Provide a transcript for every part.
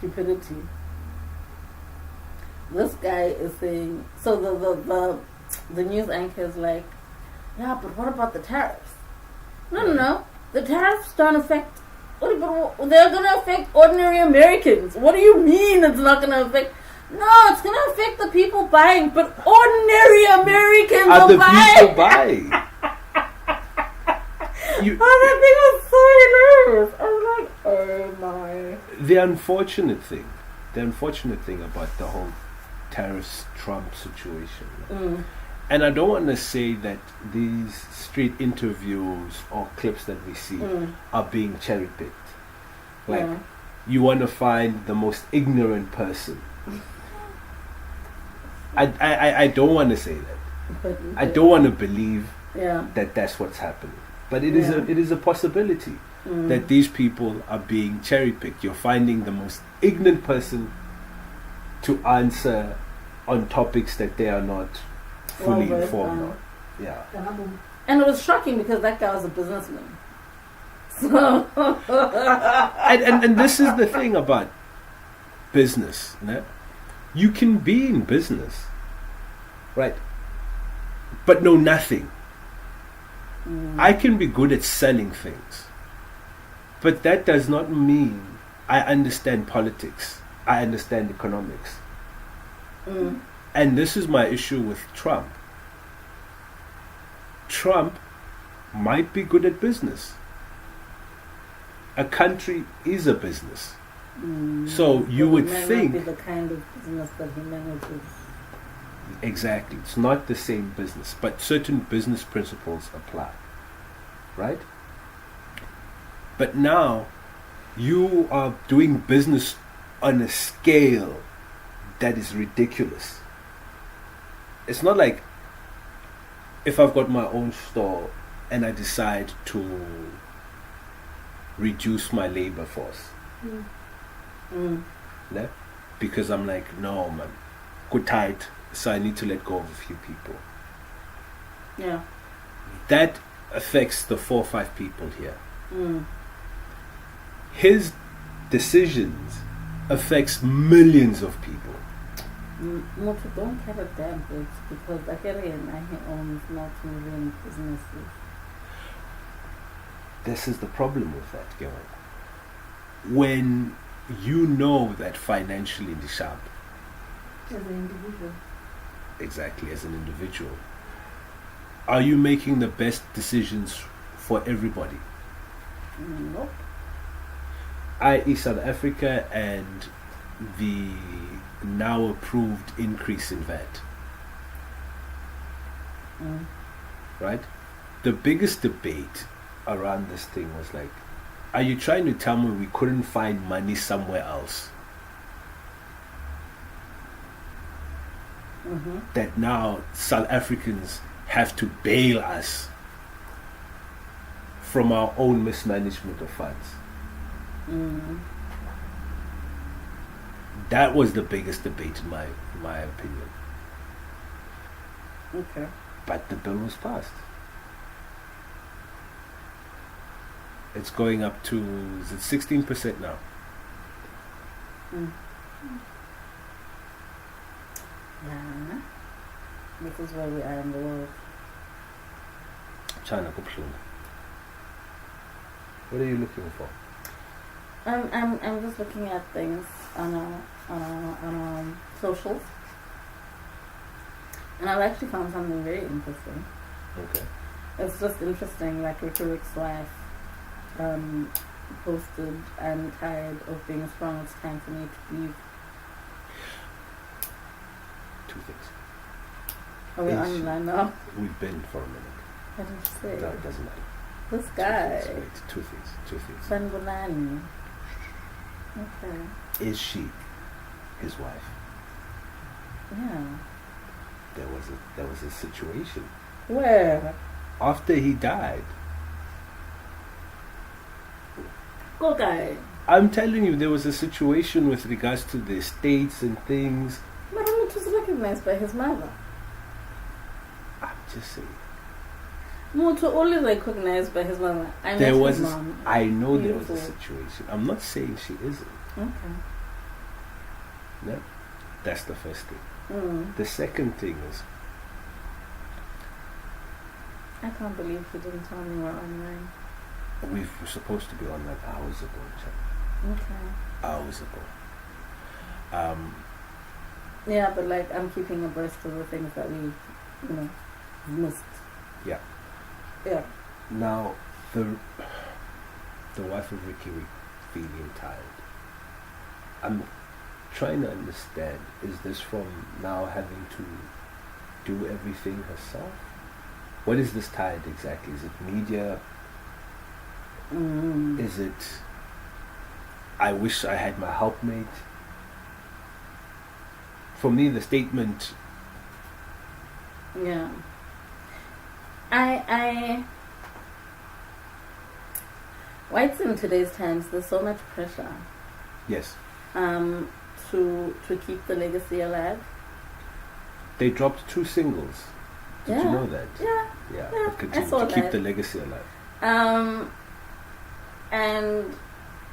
stupidity. This guy is saying, so the news anchor is like, yeah, but what about the tariffs? No. The tariffs don't affect. They're going to affect ordinary Americans. What do you mean it's not going to affect? No, it's going to affect the people buying, but ordinary Americans are the buying. People buying. That thing was so hilarious. I was like, oh my. The unfortunate thing about the whole tariffs Trump situation. And I don't want to say that these street interviews or clips that we see are being cherry picked. Like, you want to find the most ignorant person. I don't want to say that. I don't want to believe that that's what's happening. But it is a possibility that these people are being cherry picked. You're finding the most ignorant person to answer on topics that they are not fully informed on. Yeah. And it was shocking because that guy was a businessman. So and this is the thing about business, né? You can be in business, right? But know nothing. I can be good at selling things, but that does not mean I understand politics. I understand economics. And this is my issue with Trump. Trump might be good at business. A country is a business. So you would think... It might not be the kind of business that he manages. Exactly. It's not the same business, but certain business principles apply. Right? But now, you are doing business on a scale that is ridiculous. It's not like if I've got my own store and I decide to reduce my labor force. Yeah? Because I'm like, no man, go tight, so I need to let go of a few people. Yeah. That affects the 4 or 5 people here. His decisions affects millions of people. Moto don't have a damn bit because I he owns multi-million businesses. This is the problem with that, girl. When you know that financially in the shop. As an individual. Exactly, as an individual. Are you making the best decisions for everybody? Nope. i.e. South Africa and the now approved increase in VAT. Right? The biggest debate around this thing was like, are you trying to tell me we couldn't find money somewhere else? That now South Africans have to bail us from our own mismanagement of funds. That was the biggest debate in my opinion. Okay. But the bill was passed. It's going up to, is it 16% now? Yeah. This is where we are in the world. China Kupshuna. What are you looking for? I'm just looking at things on socials, and I've actually found something very interesting. Okay. It's just interesting. Like Rick's wife posted, "I'm tired of being strong. It's time for me to leave." 2 things. Are we online now? We've been for a minute. What did you say? No, it doesn't matter. This guy. Two things. Sanbonani. Okay. Is she his wife? Yeah. There was a situation. Where? After he died. Go guy. I'm telling you, there was a situation with regards to the estates and things. But Hamlet was recognized by his mother. I'm just saying. Moto only recognized by his mother. I know there was a situation. I'm not saying she isn't. Okay. No? That's the first thing. Mm. The second thing is, I can't believe he didn't tell me we're online. we were supposed to be on like hours ago, Chuck. Okay. Hours ago. Yeah, but like I'm keeping abreast of the things that we, missed. Yeah. Yeah. Now, the wife of Ricky feeling tired. I'm trying to understand, is this from now having to do everything herself? What is this tired exactly? Is it media? Is it, I wish I had my helpmate? For me, the statement... Yeah. Whites in today's times, there's so much pressure. Yes. To keep the legacy alive. They dropped 2 singles. Did you know that? Yeah. But continue I saw to keep that. the legacy alive. And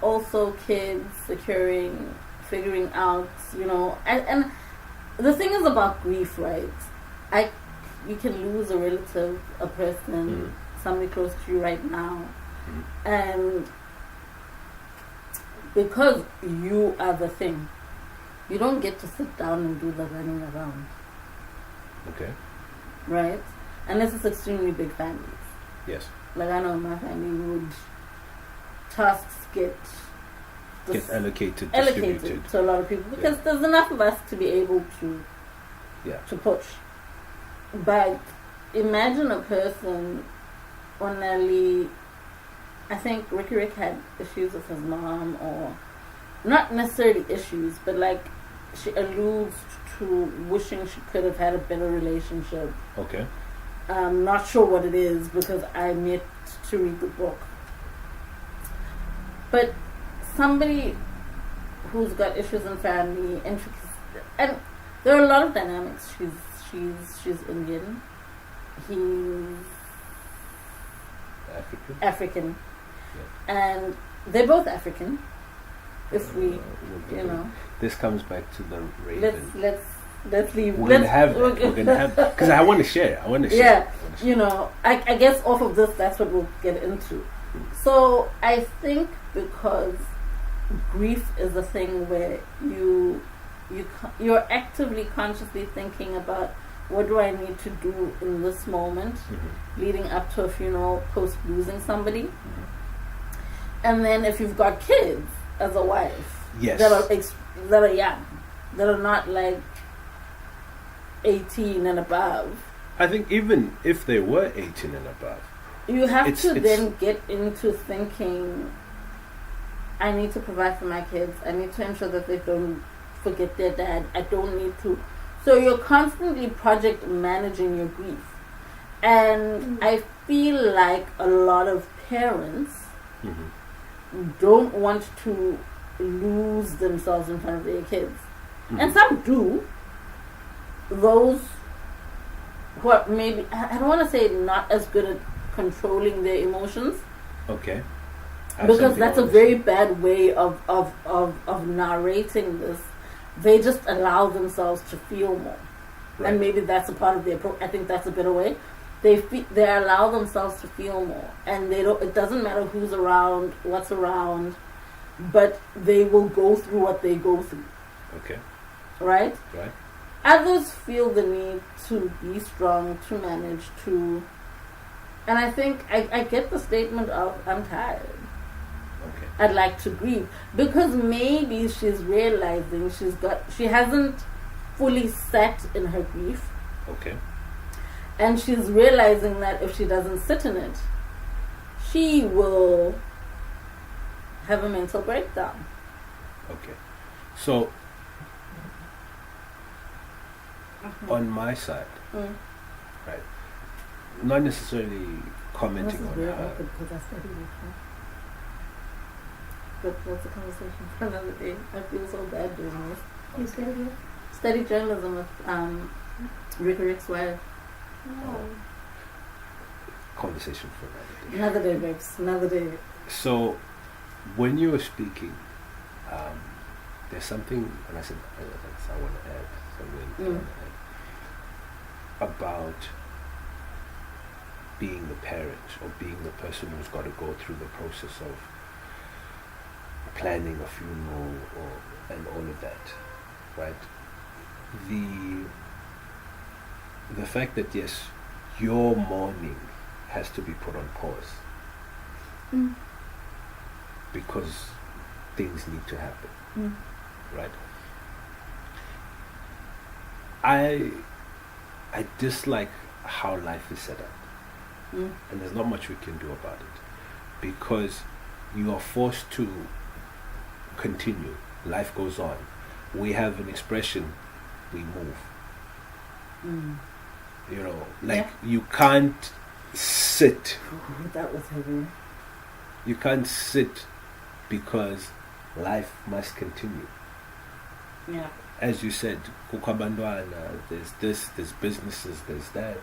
also kids figuring out, and the thing is about grief, right? You can lose a relative, a person, somebody close to you right now, and because you are the thing, you don't get to sit down and do the running around. Okay. Right? Unless it's extremely big families. Yes. Like I know in my family would tasks get allocated, allocated distributed to a lot of people because there's enough of us to be able to push. But imagine a person only, I think Rick had issues with his mom, or not necessarily issues, but like she alludes to wishing she could have had a better relationship. Okay. I'm not sure what it is because I'm yet to read the book. But somebody who's got issues in family, and there are a lot of dynamics. She's Indian. He's African. Yeah. And they're both African. If we, this comes back to the Raven. Let's leave. We're gonna have because I want to share. Yeah, I guess off of this, that's what we'll get into. So I think because grief is a thing where you're actively, consciously thinking about what do I need to do in this moment, leading up to a funeral, post losing somebody, and then if you've got kids as a wife, that are young, that are not like 18 and above. I think even if they were 18 and above, you have to then get into thinking, I need to provide for my kids. I need to ensure that they don't forget their dad. I don't need to. So you're constantly project managing your grief. And I feel like a lot of parents don't want to lose themselves in front of their kids. And some do. Those who are maybe, I don't want to say not as good at controlling their emotions. Okay. Because that's a very bad way of narrating this. They just allow themselves to feel more. Right. And maybe that's a part of their I think that's a better way. They allow themselves to feel more. And it doesn't matter who's around, what's around, but they will go through what they go through. Okay. Right? Right. Others feel the need to be strong, to manage, to... And I think I get the statement of, I'm tired. Okay. I'd like to grieve. Because maybe she's realizing she hasn't fully sat in her grief. Okay. And she's realizing that if she doesn't sit in it, she will have a mental breakdown. Okay. So, on my side, right, not necessarily commenting on her. But that's a conversation for another day. I feel so bad doing this. You studied? Studied journalism with Rick's wife. Oh. Conversation for another day, babes. Another day. So, when you were speaking, there's something, and I said, I want to add something I wanna add about being the parent or being the person who's got to go through the process of planning a funeral and all of that, right? The fact that yes, your mourning has to be put on pause because things need to happen, right? I dislike how life is set up, and there's not much we can do about it because you are forced to continue. Life goes on. We have an expression: we move. You know, like you can't sit. That was heavy. You can't sit because life must continue. Yeah. As you said, kukabandwana, there's this, there's businesses, there's that.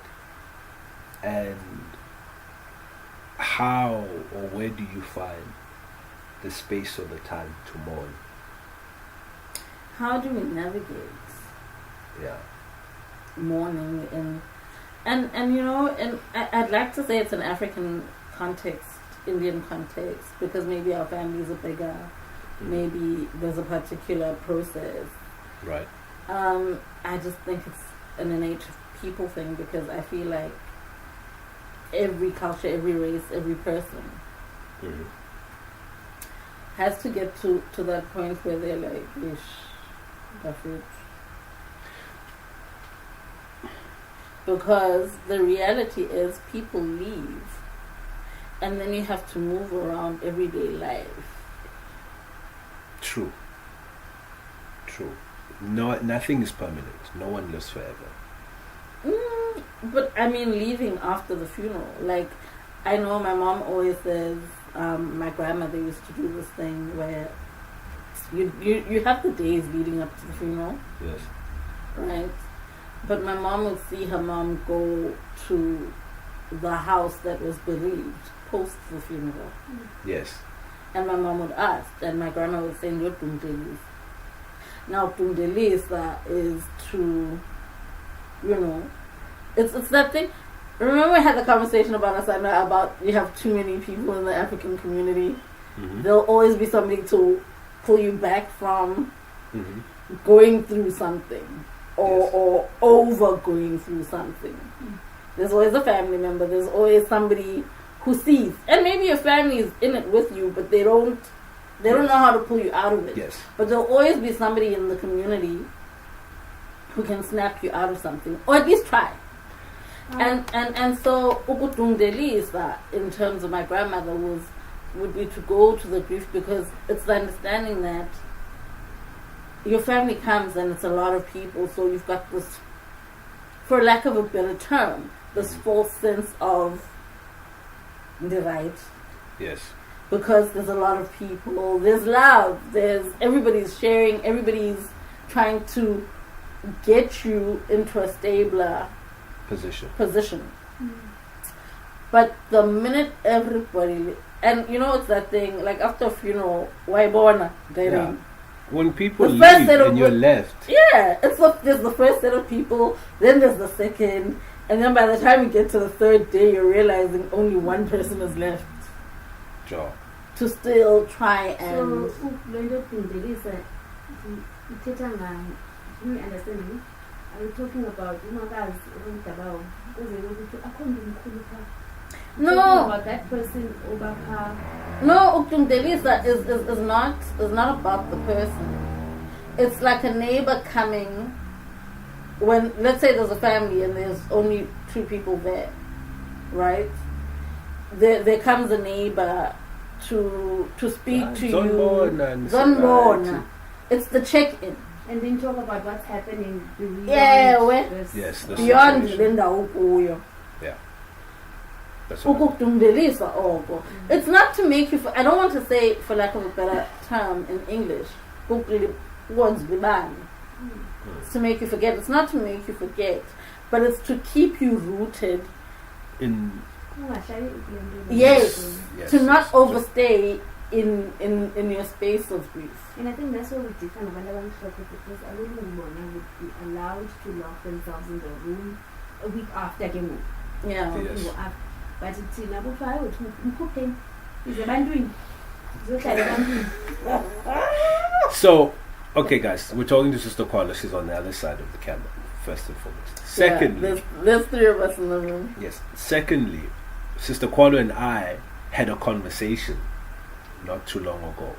And how or where do you find the space or the time to mourn? How do we navigate mourning and you know, and I'd like to say it's an African context, Indian context, because maybe our families are bigger, maybe there's a particular process. Right. I just think it's an innate people thing because I feel like every culture, every race, every person has to get to that point where they're like, ish, that's it. Because the reality is people leave and then you have to move around everyday life. True. No, nothing is permanent. No one lives forever. But I mean, leaving after the funeral. Like, I know my mom always says, my grandmother used to do this thing where you have the days leading up to the funeral. Yes. Right? But my mom would see her mom go to the house that was bereaved post the funeral. Yes. And my mom would ask, and my grandma would say, "You're Tundelis." Now, Tundelisa is to, you know, it's that thing. Remember, I had the conversation about Asana about you have too many people in the African community. There'll always be somebody to pull you back from going through something or over going through something. There's always a family member. There's always somebody who sees, and maybe your family is in it with you, but they don't know how to pull you out of it. Yes. But there'll always be somebody in the community who can snap you out of something, or at least try. And so Ukutundelisa, in terms of my grandmother, would be to go to the grief because it's the understanding that your family comes and it's a lot of people, so you've got this, for lack of a better term, this false sense of the right. Yes. Because there's a lot of people, there's love, everybody's sharing, everybody's trying to get you into a stabler position. But the minute everybody, and you know, it's that thing, like after a funeral, why born? When people leave and you're left. Yeah, there's the first set of people, then there's the second, and then by the time you get to the third day, you're realizing only one person is left. Job. To still try and... So, me understanding, are you talking about no, about that person over no, Uktundelisa is not about the person. It's like a neighbor coming when, let's say there's a family and there's only 2 people there, right? There comes a neighbor to speak to you. Zonbona. It's the check-in. And then talk about what's happening beyond. Yes, beyond Linda Ukuyo. Yeah. That's It's not to make you. I don't want to say, for lack of a better term in English, it's to make you forget. It's not to make you forget, but it's to keep you rooted in. Yes, to not overstay in your space of grief. And I think that's why we differ when I because I don't know would be allowed to lock themselves in the room a week after the move. Yeah. Yes. But it's in Abu Dhabi, is a man So, okay, guys, we're talking to Sister Kwala. She's on the other side of the camera, first and foremost. Secondly, there's three of us in the room. yes. Secondly, Sister Kwala and I had a conversation not too long ago.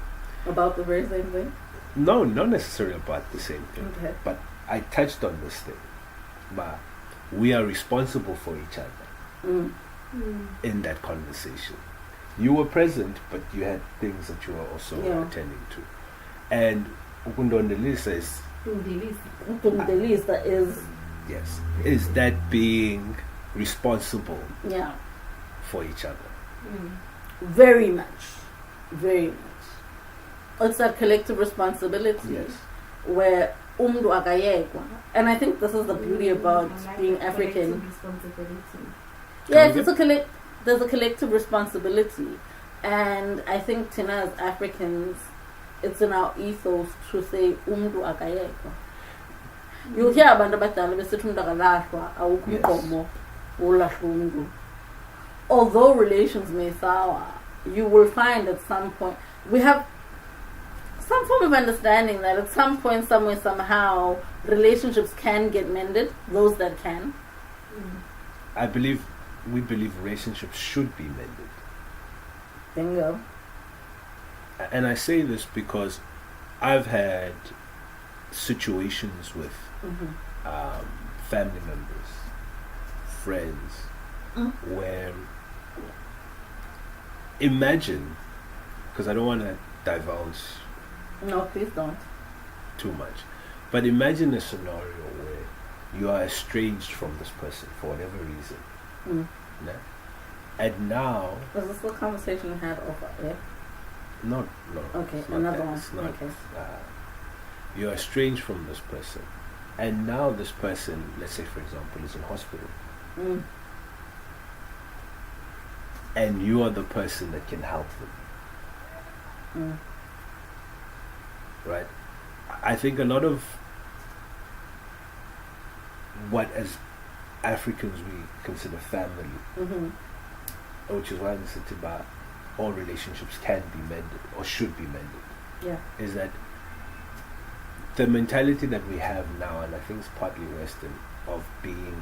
About the very same thing? No, not necessarily about the same thing. Okay. But I touched on this thing. But we are responsible for each other in that conversation. You were present, but you had things that you were also attending to. And Ukundondelisa is... Ukundondelisa is... Yes. Is that being responsible for each other? Very much. Very much. It's that collective responsibility where umdu akayekwa. And I think this is the beauty about being African. Yes, there's a collective responsibility. And I think Tina as Africans, it's in our ethos to say umdu akayekwa. You hear abantu abadala besithi umntu akalahlwa awukho umgomo wolahla umntu. Although relations may sour, you will find at some point we have some form of understanding that at some point, somewhere, somehow, relationships can get mended. Those that can. We believe relationships should be mended. Bingo. And I say this because I've had situations with family members, friends, where imagine, because I don't want to divulge no, please don't. too much, but imagine a scenario where you are estranged from this person for whatever reason. Yeah? And now... Was this the conversation we had over air? No. Okay, it's not another that. one. It's not, Okay. You're estranged from this person. And now this person, let's say for example, is in hospital. And you are the person that can help them. Right? I think a lot of what as Africans we consider family, which is why I said about all relationships can be mended or should be mended, is that the mentality that we have now, and I think it's partly Western, of being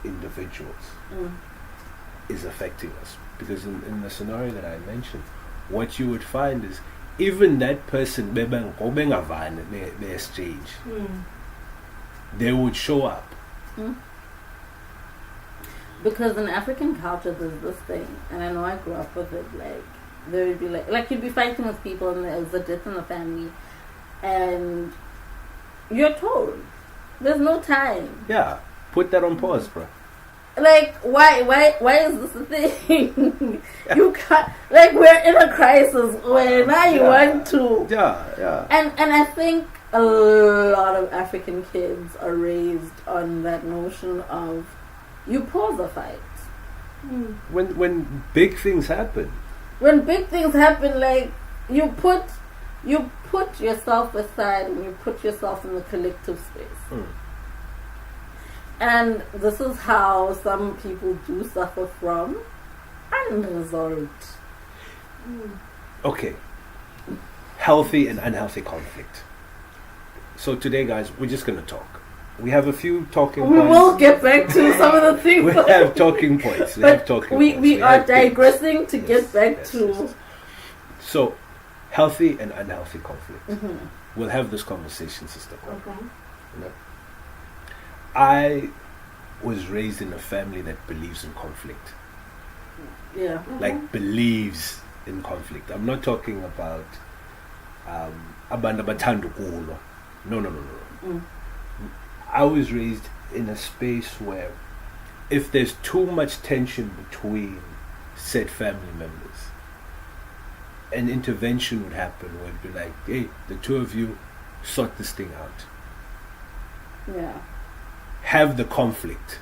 individuals is affecting us. Because in the scenario that I mentioned, what you would find is even that person they exchange, they would show up. Because in African culture there's this thing, and I know I grew up with it, like there would be like you'd be fighting with people and there's a death in the family and you're told there's no time. Yeah, put that on pause, bro. Like why is this a thing? You can't, like, we're in a crisis where now you want to and I think a lot of African kids are raised on that notion of you pause a fight when big things happen. When big things happen, like you put yourself aside and you put yourself in the collective space. And this is how some people do suffer from unresolved. Okay. Healthy and unhealthy conflict. So today, guys, we're just going to talk. We have a few talking points. We will get back to some of the things. We have talking points. We are digressing to get back to... Yes. So, healthy and unhealthy conflict. We'll have this conversation, Sister Kwala. Okay. You know? I was raised in a family that believes in conflict. Yeah. Like, believes in conflict. I'm not talking about abantu abathanda ukulwa. No. I was raised in a space where if there's too much tension between said family members, an intervention would happen where it'd be like, hey, the two of you sort this thing out. Yeah. Have the conflict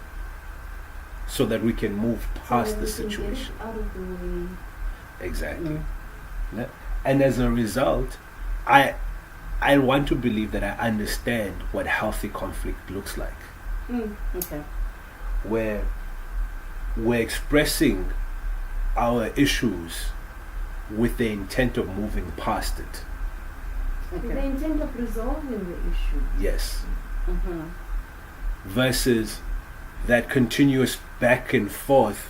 so that we can move past the situation. Out of the way. Exactly. Yeah. And as a result, I want to believe that I understand what healthy conflict looks like. Okay. Where we're expressing our issues with the intent of moving past it. With the Okay. intent of resolving the issue. Yes. Mm-hmm. Versus that continuous back and forth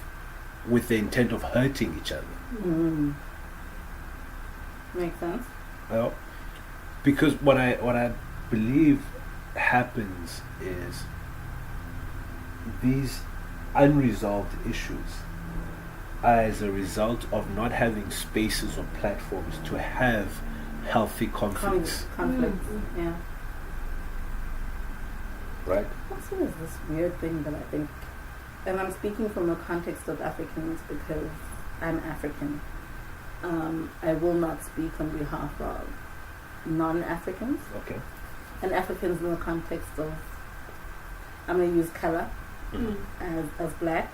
with the intent of hurting each other. Mm. Makes sense. Well, because what I believe happens is these unresolved issues are as a result of not having spaces or platforms to have healthy conflicts, Conflict. Yeah. right? Also, there's this weird thing that I think, and I'm speaking from a context of Africans because I'm African. I will not speak on behalf of non-Africans Okay. and Africans in the context of, I'm going to use color as black,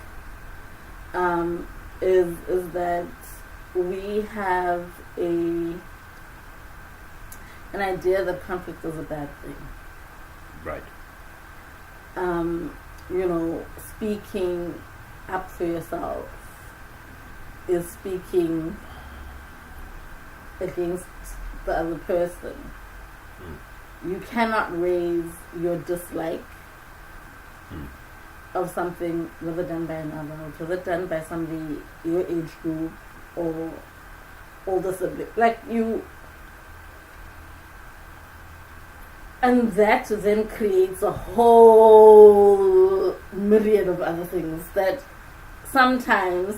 is that we have an idea that conflict is a bad thing. Right. Speaking up for yourself is speaking against the other person. You cannot raise your dislike of something, whether done by an adult, whether done by somebody your age group or older sibling. Like you. And that then creates a whole myriad of other things that sometimes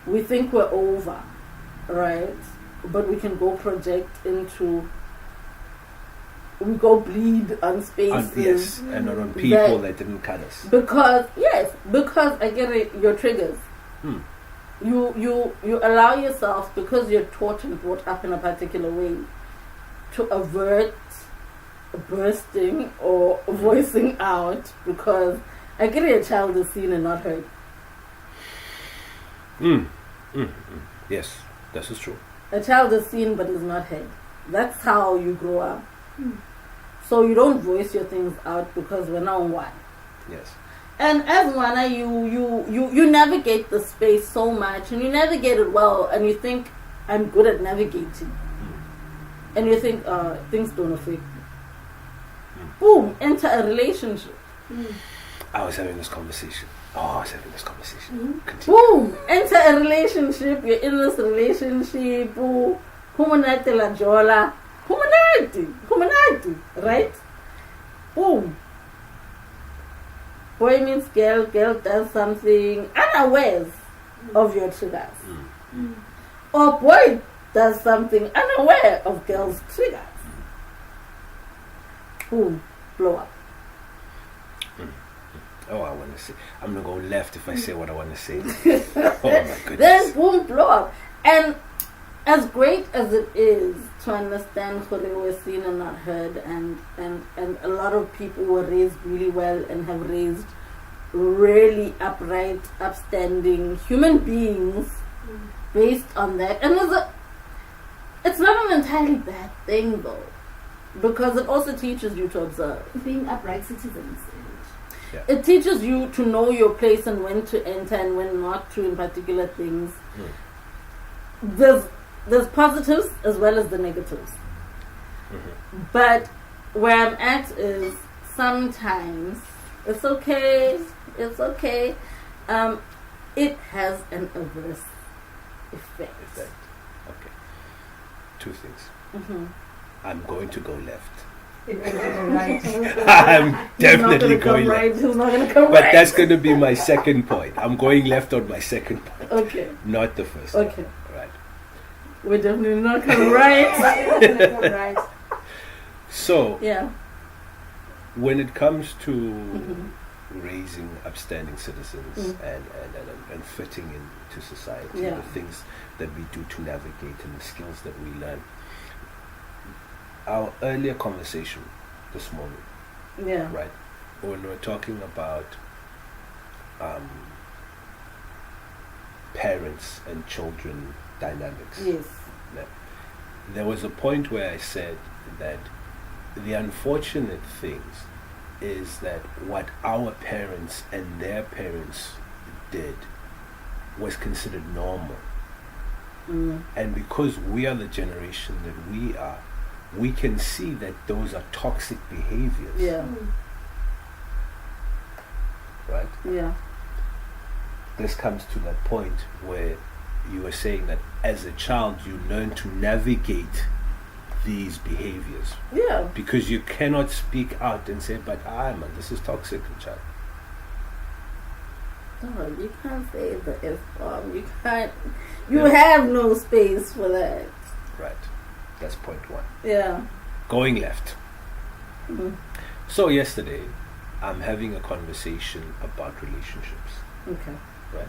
we think we're over, right? But we can go project into, we go bleed on spaces. Yes, and not on people that didn't cut us. Because I get it, your triggers. You allow yourself, because you're taught and brought up in a particular way, to avert bursting or voicing out, because I get it, a child is seen and not heard. Yes, this is true. A child is seen but is not heard. That's how you grow up. So you don't voice your things out because we're now one. Yes. And as one, you navigate the space so much, and you navigate it well, and you think, I'm good at navigating. And you think, things don't affect me. Boom, enter a relationship. I was having this conversation. Continue. Boom, enter a relationship. You're in this relationship. Humanati la jola. Humanati, right? Boom. Boy means girl does something unawares of your triggers. Or boy does something unaware of girl's triggers. Boom, blow up. Oh, I want to say. I'm going to go left if I say what I want to say. Oh, my goodness. Then boom, blow up. And as great as it is to understand who they were seen and not heard, and a lot of people were raised really well and have raised really upright, upstanding human beings based on that. And it's not an entirely bad thing though, because it also teaches you to observe. Being upright citizens. It teaches you to know your place and when to enter and when not to in particular things. There's positives as well as the negatives. But where I'm at is sometimes it's okay. It has an adverse effect. Okay. Two things. I'm going to go left. I'm definitely going right. left. He's not going to come But right. that's going to be my second point. I'm going left on my second point. Okay. Not the first. Okay. Right. We're definitely not coming right. So, Yeah. when it comes to raising upstanding citizens and fitting into society, the things that we do to navigate and the skills that we learn. Our earlier conversation this morning, right, when we were talking about parents and children dynamics. Yes. there was a point where I said that the unfortunate things is that what our parents and their parents did was considered normal. And because we are the generation that we are, we can see that those are toxic behaviors. Yeah. Right? Yeah. This comes to that point where you were saying that as a child you learn to navigate these behaviors. Yeah. Because you cannot speak out and say, but man, this is toxic, child. No, you can't say the F-bomb. You can't. You have no space for that. Right. That's point one. Yeah. Going left. Mm. So yesterday, I'm having a conversation about relationships. Okay. Right.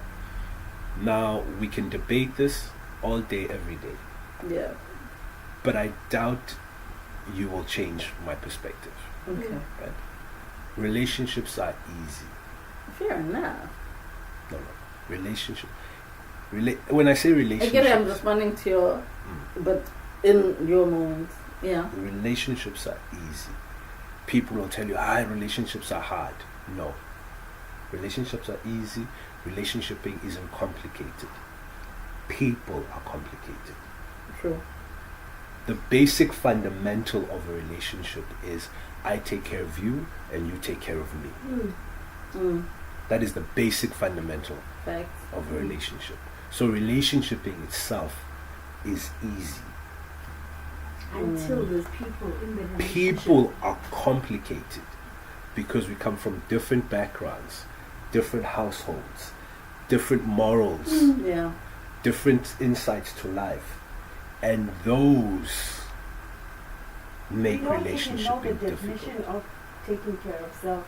Now, we can debate this all day, every day. Yeah. But I doubt you will change my perspective. Okay. Right? Relationships are easy. Fair enough. No. Relationship. When I say relationships, I get it. I'm responding to your, but in your moment, yeah. Relationships are easy. People will tell you, relationships are hard. No. Relationships are easy. Relationshiping isn't complicated. People are complicated. True. The basic fundamental of a relationship is I take care of you and you take care of me. That is the basic fundamental Facts. of a relationship. So relationshiping itself is easy. Until there's people in the relationship. People are complicated because we come from different backgrounds, different households, different morals, Yeah. different insights to life, and those make You know the relationshiping definition difficult. of taking care of self,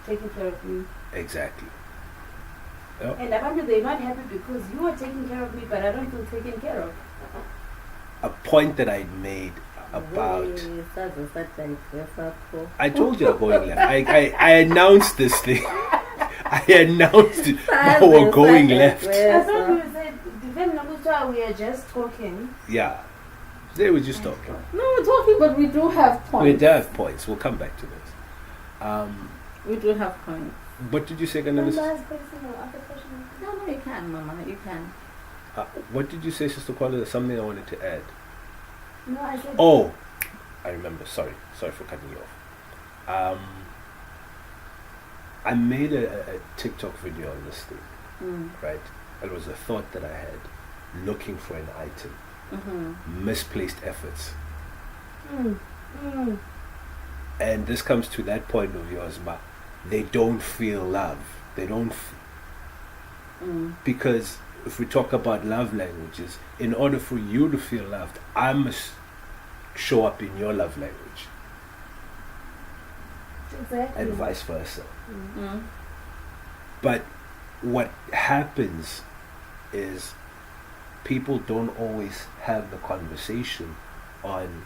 taking care of you. Exactly. Yep. And apparently they're not happy because you are taking care of me, but I don't feel taken care of. A point that I made about... I told you I'm going left. I announced this thing. I announced it. Now we're going left. I thought you said, we are just talking. Yeah. They were just talking. No, we're talking, but we do have We points. do have points. We'll come back to this. We do have points. What did you say, One Candice? last question or other question? No, you can, Mama. You can. What did you say, Sister Kwala? There's something I wanted to add. No, I said. Oh, I remember. Sorry for cutting you off. I made a TikTok video on this thing, right? It was a thought that I had, looking for an item, misplaced efforts. And this comes to that point of yours, Ma. They don't feel love. They don't because if we talk about love languages, in order for you to feel loved, I must show up in your love language. Exactly. And vice versa. But what happens is people don't always have the conversation on,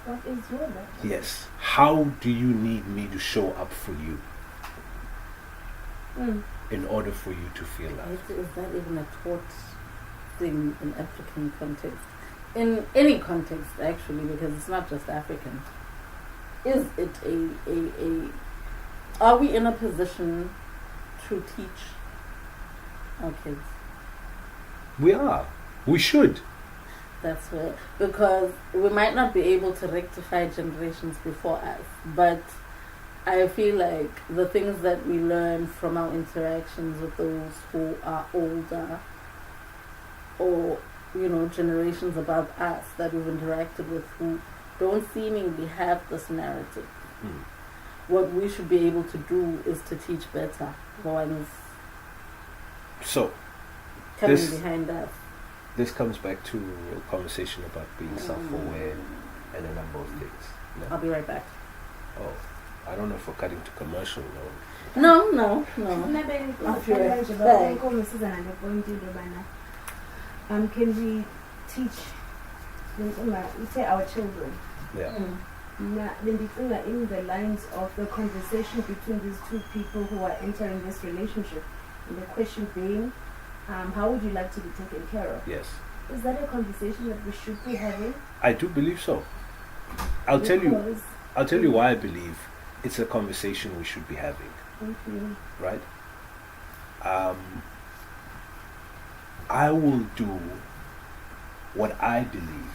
What is your love? yes, how do you need me to show up for you in order for you to feel loved? Is that even a taught thing in African context? In any context, actually, because it's not just African. Is it a are we in a position to teach our kids? We are. We should. That's where, because we might not be able to rectify generations before us, but I feel like the things that we learn from our interactions with those who are older or, generations above us that we've interacted with who don't seemingly have this narrative. What we should be able to do is to teach better the ones So, coming this- behind us. this comes back to a conversation about being self-aware and a number of things. No? I'll be right back. Oh, I don't know if we're cutting to commercial now. No. Can we teach we say our children Yeah. in the lines of the conversation between these two people who are entering this relationship, and the question being, how would you like to be taken care of? Yes. Is that a conversation that we should be having? I do believe so. I'll tell you why I believe it's a conversation we should be having. Okay. Right? I will do what I believe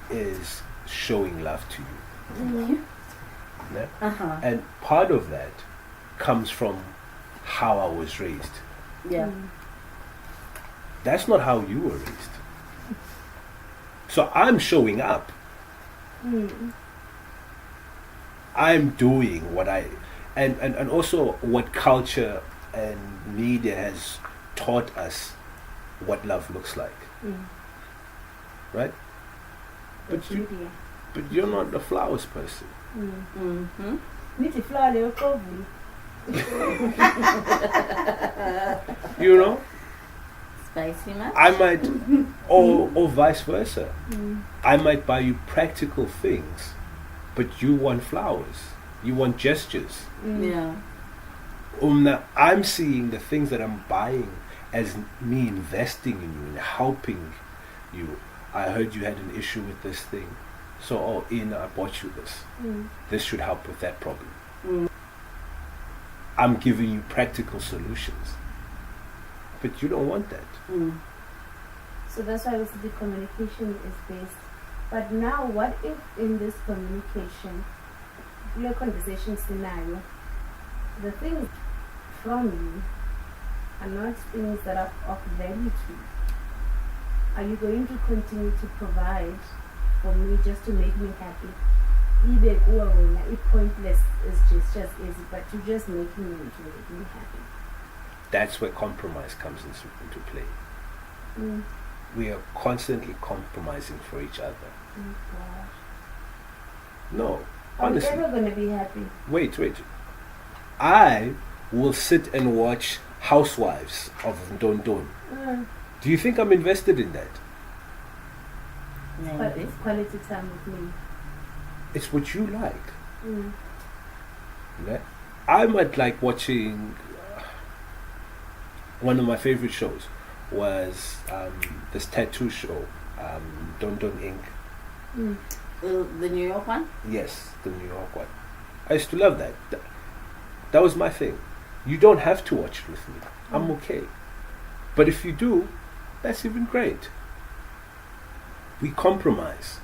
is showing love to you. Mm-hmm. Yeah? Uh-huh. And part of that comes from how I was raised. Yeah. That's not how you were raised. So I'm showing up. I'm doing what and also what culture and media has taught us what love looks like. Right? But you're not the flowers person. Mm-hmm. Nithi flower leyo qovula. You know? Spicy much? I might or vice versa. I might buy you practical things, but you want flowers. You want gestures. Yeah. I'm seeing the things that I'm buying as me investing in you and helping you. I heard you had an issue with this thing. So, I bought you this. This should help with that problem. I'm giving you practical solutions. But you don't want that. So that's why the communication is based. But now, what if in this communication, your conversation scenario, the things from you are not things that are of value to you? Are you going to continue to provide for me just to make me happy? Even it's pointless, it's just easy, but you're just making me to make me happy. That's where compromise comes into play. We are constantly compromising for each other. Oh gosh. No, Are we honestly. ever going to be happy? Wait. I will sit and watch Housewives of Ndondon. Do you think I'm invested in that? But it's quality time with me. It's what you like. Yeah? I might like watching. One of my favorite shows was this tattoo show, Don Inc. The New York one? Yes, the New York one. I used to love that. That was my thing. You don't have to watch it with me. I'm okay. But if you do, that's even great. We compromise.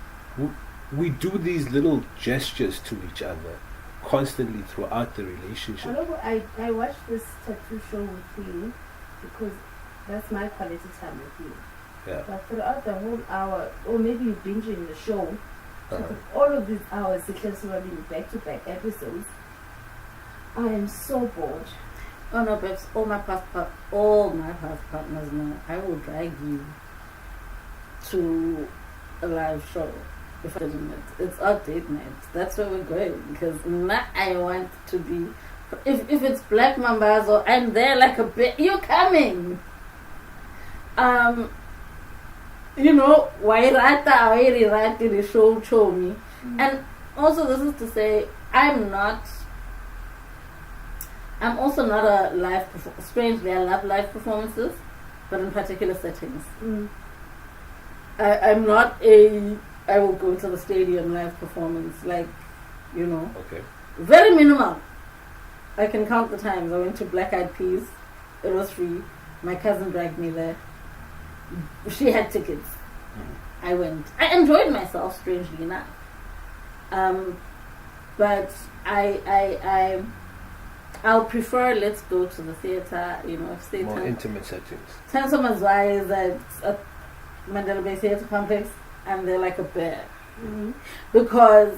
We do these little gestures to each other constantly throughout the relationship. I watched this tattoo show with you because that's my quality time with you. Yeah. But throughout the whole hour, or maybe you're binging the show, all of these hours, because we're in back-to-back episodes, I am so bored. Oh no, babes, all my past partners know I will drag you to a live show. If I do it, it's our date night. That's where we're going because now I want to be. If it's Black Mambazo, I'm there like a bit. You're coming. You know, why rata the show me, and also this is to say I'm also not a live performer. Strangely, I love live performances, but in particular settings. I'm not I will go to the stadium live performance, like, you know. Okay. Very minimal. I can count the times. I went to Black Eyed Peas. It was free. My cousin dragged me there. She had tickets. I went. I enjoyed myself, strangely enough. But I'll prefer let's go to the theater, you know, if more intimate settings. Someone's is at Mandela Bay Theatre Complex and they're like a bear. Because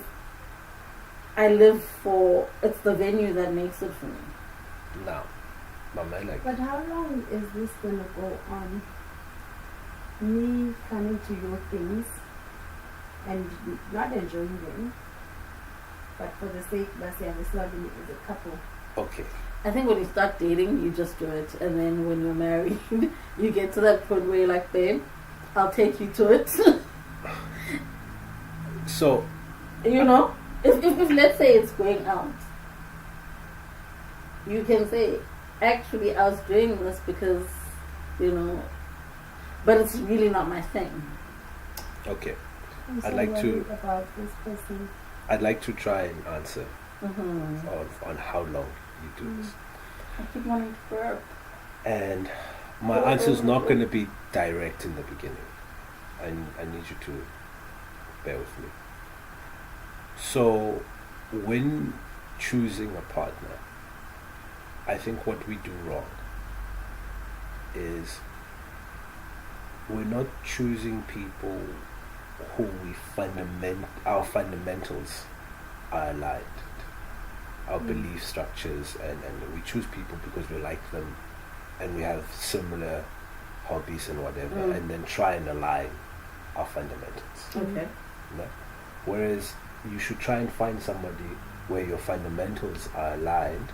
I live for, it's the venue that makes it for me. Now, Mama, like. But how long is this going to go on? Me coming to your things and not enjoying them, but for the sake, let's say, I'm just loving it as a couple. Okay. I think when you start dating, you just do it, and then when you're married, you get to that point where you're like, babe, I'll take you to it. So, you know, if let's say it's going out, you can say, actually, I was doing this because, you know, but it's really not my thing. Okay. I'm so I'd like to- worried about this person. I'd like to try and answer Mm-hmm. on how long you do this. I keep wanting to burp. And my answer is not going to be direct in the beginning. I need you to bear with me. So, when choosing a partner, I think what we do wrong is we're not choosing people who our fundamentals are aligned, our belief structures, and we choose people because we like them and we have similar hobbies and whatever, and then try and align our fundamentals. Okay. You know? Whereas you should try and find somebody where your fundamentals are aligned,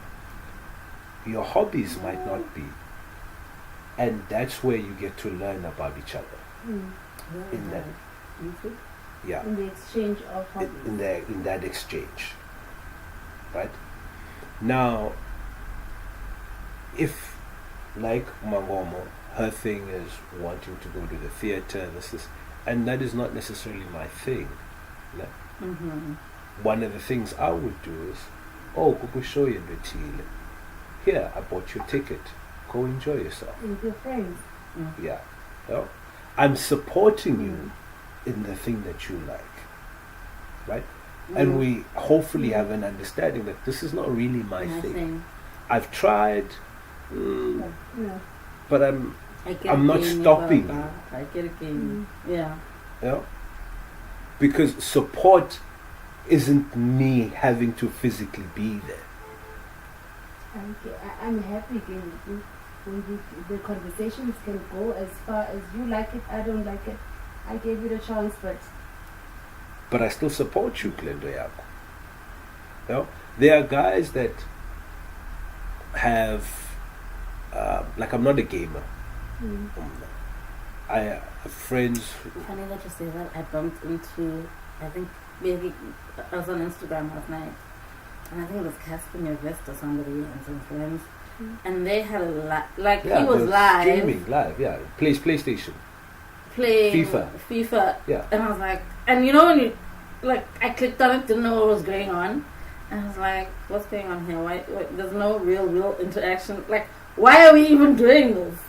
your hobbies might not be, and that's where you get to learn about each other. In that, yeah, In the exchange of hobbies. in that exchange, right? Now, if like Mangomo, her thing is wanting to go to the theater, and that is not necessarily my thing. No? Mm-hmm. One of the things I would do is, show you the here, I bought you a ticket. Go enjoy yourself. With your friends. Yeah. You know? I'm supporting you in the thing that you like. Right? And we hopefully have an understanding that this is not really my thing. I've tried, Yeah. but I'm not stopping you. I get it, game. Yeah. You know? Because support isn't me having to physically be there. I'm happy when the conversations can go as far as you like it, I don't like it. I gave it a chance, But I still support you, Glendo Yako. You know? There are guys that have, like I'm not a gamer. I have friends who, Funny that you say that. I bumped into, I think, maybe I was on Instagram last night, and I think it was Casper Vest or somebody and some friends, and they had he was live, streaming live, plays PlayStation, playing FIFA, and I was like, and you know when you, like, I clicked on it, didn't know what was going on, and I was like, what's going on here? Why there's no real interaction? Like, why are we even doing this?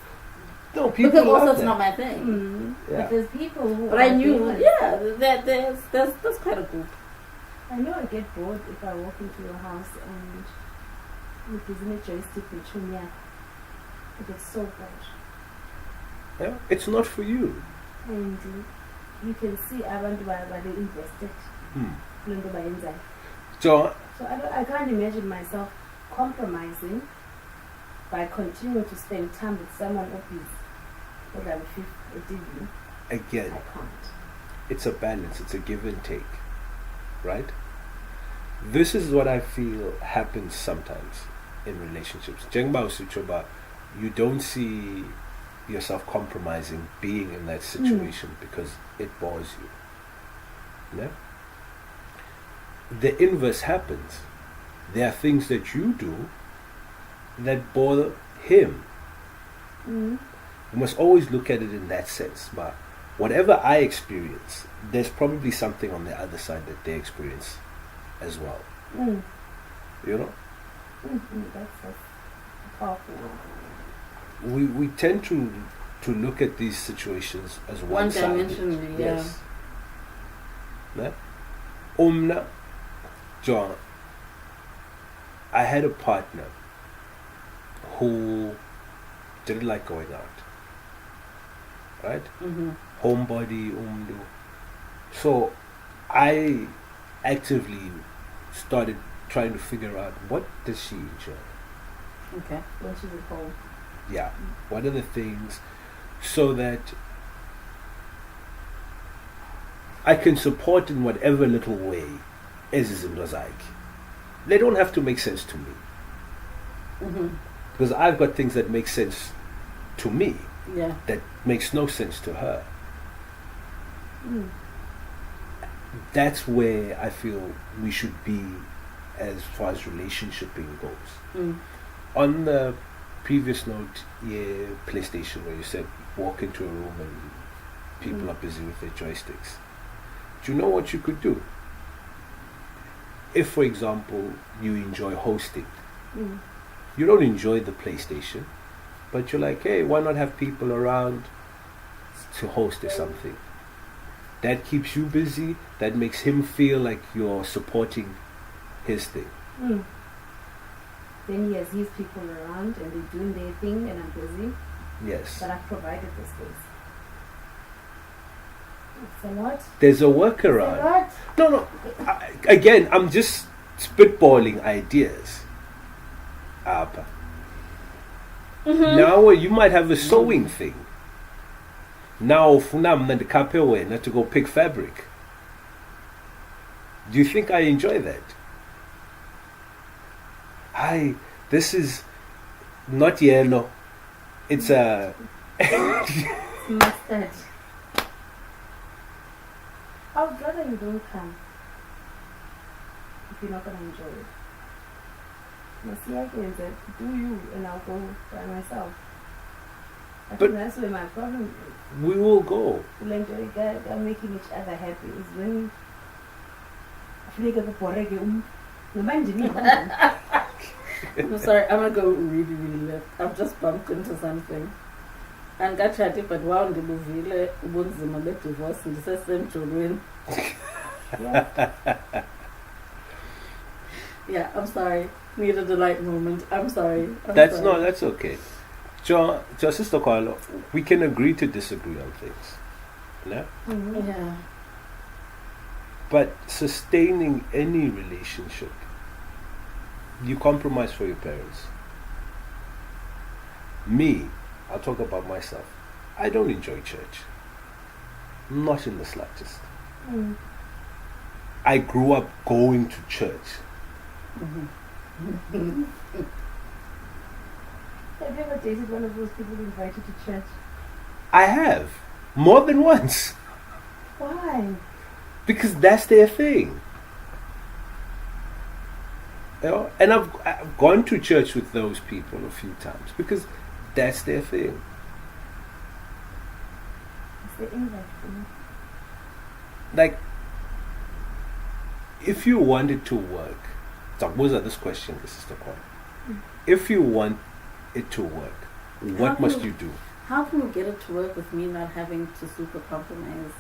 No, people Because also love it's that. not my thing. but there's people who But are I knew, gamers. that that's quite a group. I know I get bored if I walk into your house and it gives me a joystick between me. I get so bored. Yeah, it's not for you. And you can see abantu they invested. Lento bayenzayo. So I can't imagine myself compromising by continuing to spend time with someone who is what I'm again, I can't. it's a balance, it's a give and take, right? This is what I feel happens sometimes in relationships. Jengba Usuchoba, you don't see yourself compromising being in that situation because it bores you. Yeah? The inverse happens. There are things that you do that bother him. You must always look at it in that sense. But whatever I experience, there's probably something on the other side that they experience as well. You know? That's powerful. We tend to look at these situations as one-sided. One-dimensionally, Yes. Yeah. Umna, John, I had a partner who didn't like going out. Right? Homebody, umdu. So I actively started trying to figure out what does she enjoy. Okay. When she's at home. Yeah. What are the things so that I can support in whatever little way as in like. They don't have to make sense to me. Because I've got things that make sense to me that makes no sense to her. That's where I feel we should be as far as relationshiping goes. On the previous note, yeah, PlayStation, where you said walk into a room and people are busy with their joysticks. Do you know what you could do? If, for example, you enjoy hosting, you don't enjoy the PlayStation, but you're like, hey, why not have people around to host or something? That keeps you busy. That makes him feel like you're supporting his thing. Then he has his people around and they're doing their thing and I'm busy. Yes. But I've provided the space. It's a lot. There's a It's a workaround. lot. No. Again, I'm just spitballing ideas. Now you might have a sewing thing. Now not to go pick fabric. Do you think I enjoy that? This is not yellow. It's a Mustard. I would rather you don't come if you're not going to enjoy it. Do you and I'll go by myself. I think that's where my problem is. We will go. We'll enjoy that. I'm making each other happy. Is when I feel like I'm sorry, I'm gonna go really left. I've just bumped into something. And got chatty, but wow, the movie, ubunzima be-divorce, ndisesemjolweni. Yeah, I'm sorry. Needed a light moment. I'm sorry. That's okay. Jo, Sister Carlo, we can agree to disagree on things. Yeah? Yeah. But sustaining any relationship, you compromise for your parents. Me, I'll talk about myself. I don't enjoy church. Not in the slightest. I grew up going to church. Have you ever dated one of those people who invited to church? I have. More than once. Why? Because that's their thing. You know? And I've gone to church with those people a few times because that's their thing. It's the invite for me. Like, if you want it to work, so was this question, Sister Kwan? If you want it to work, what must you do? How can we get it to work with me not having to super compromise?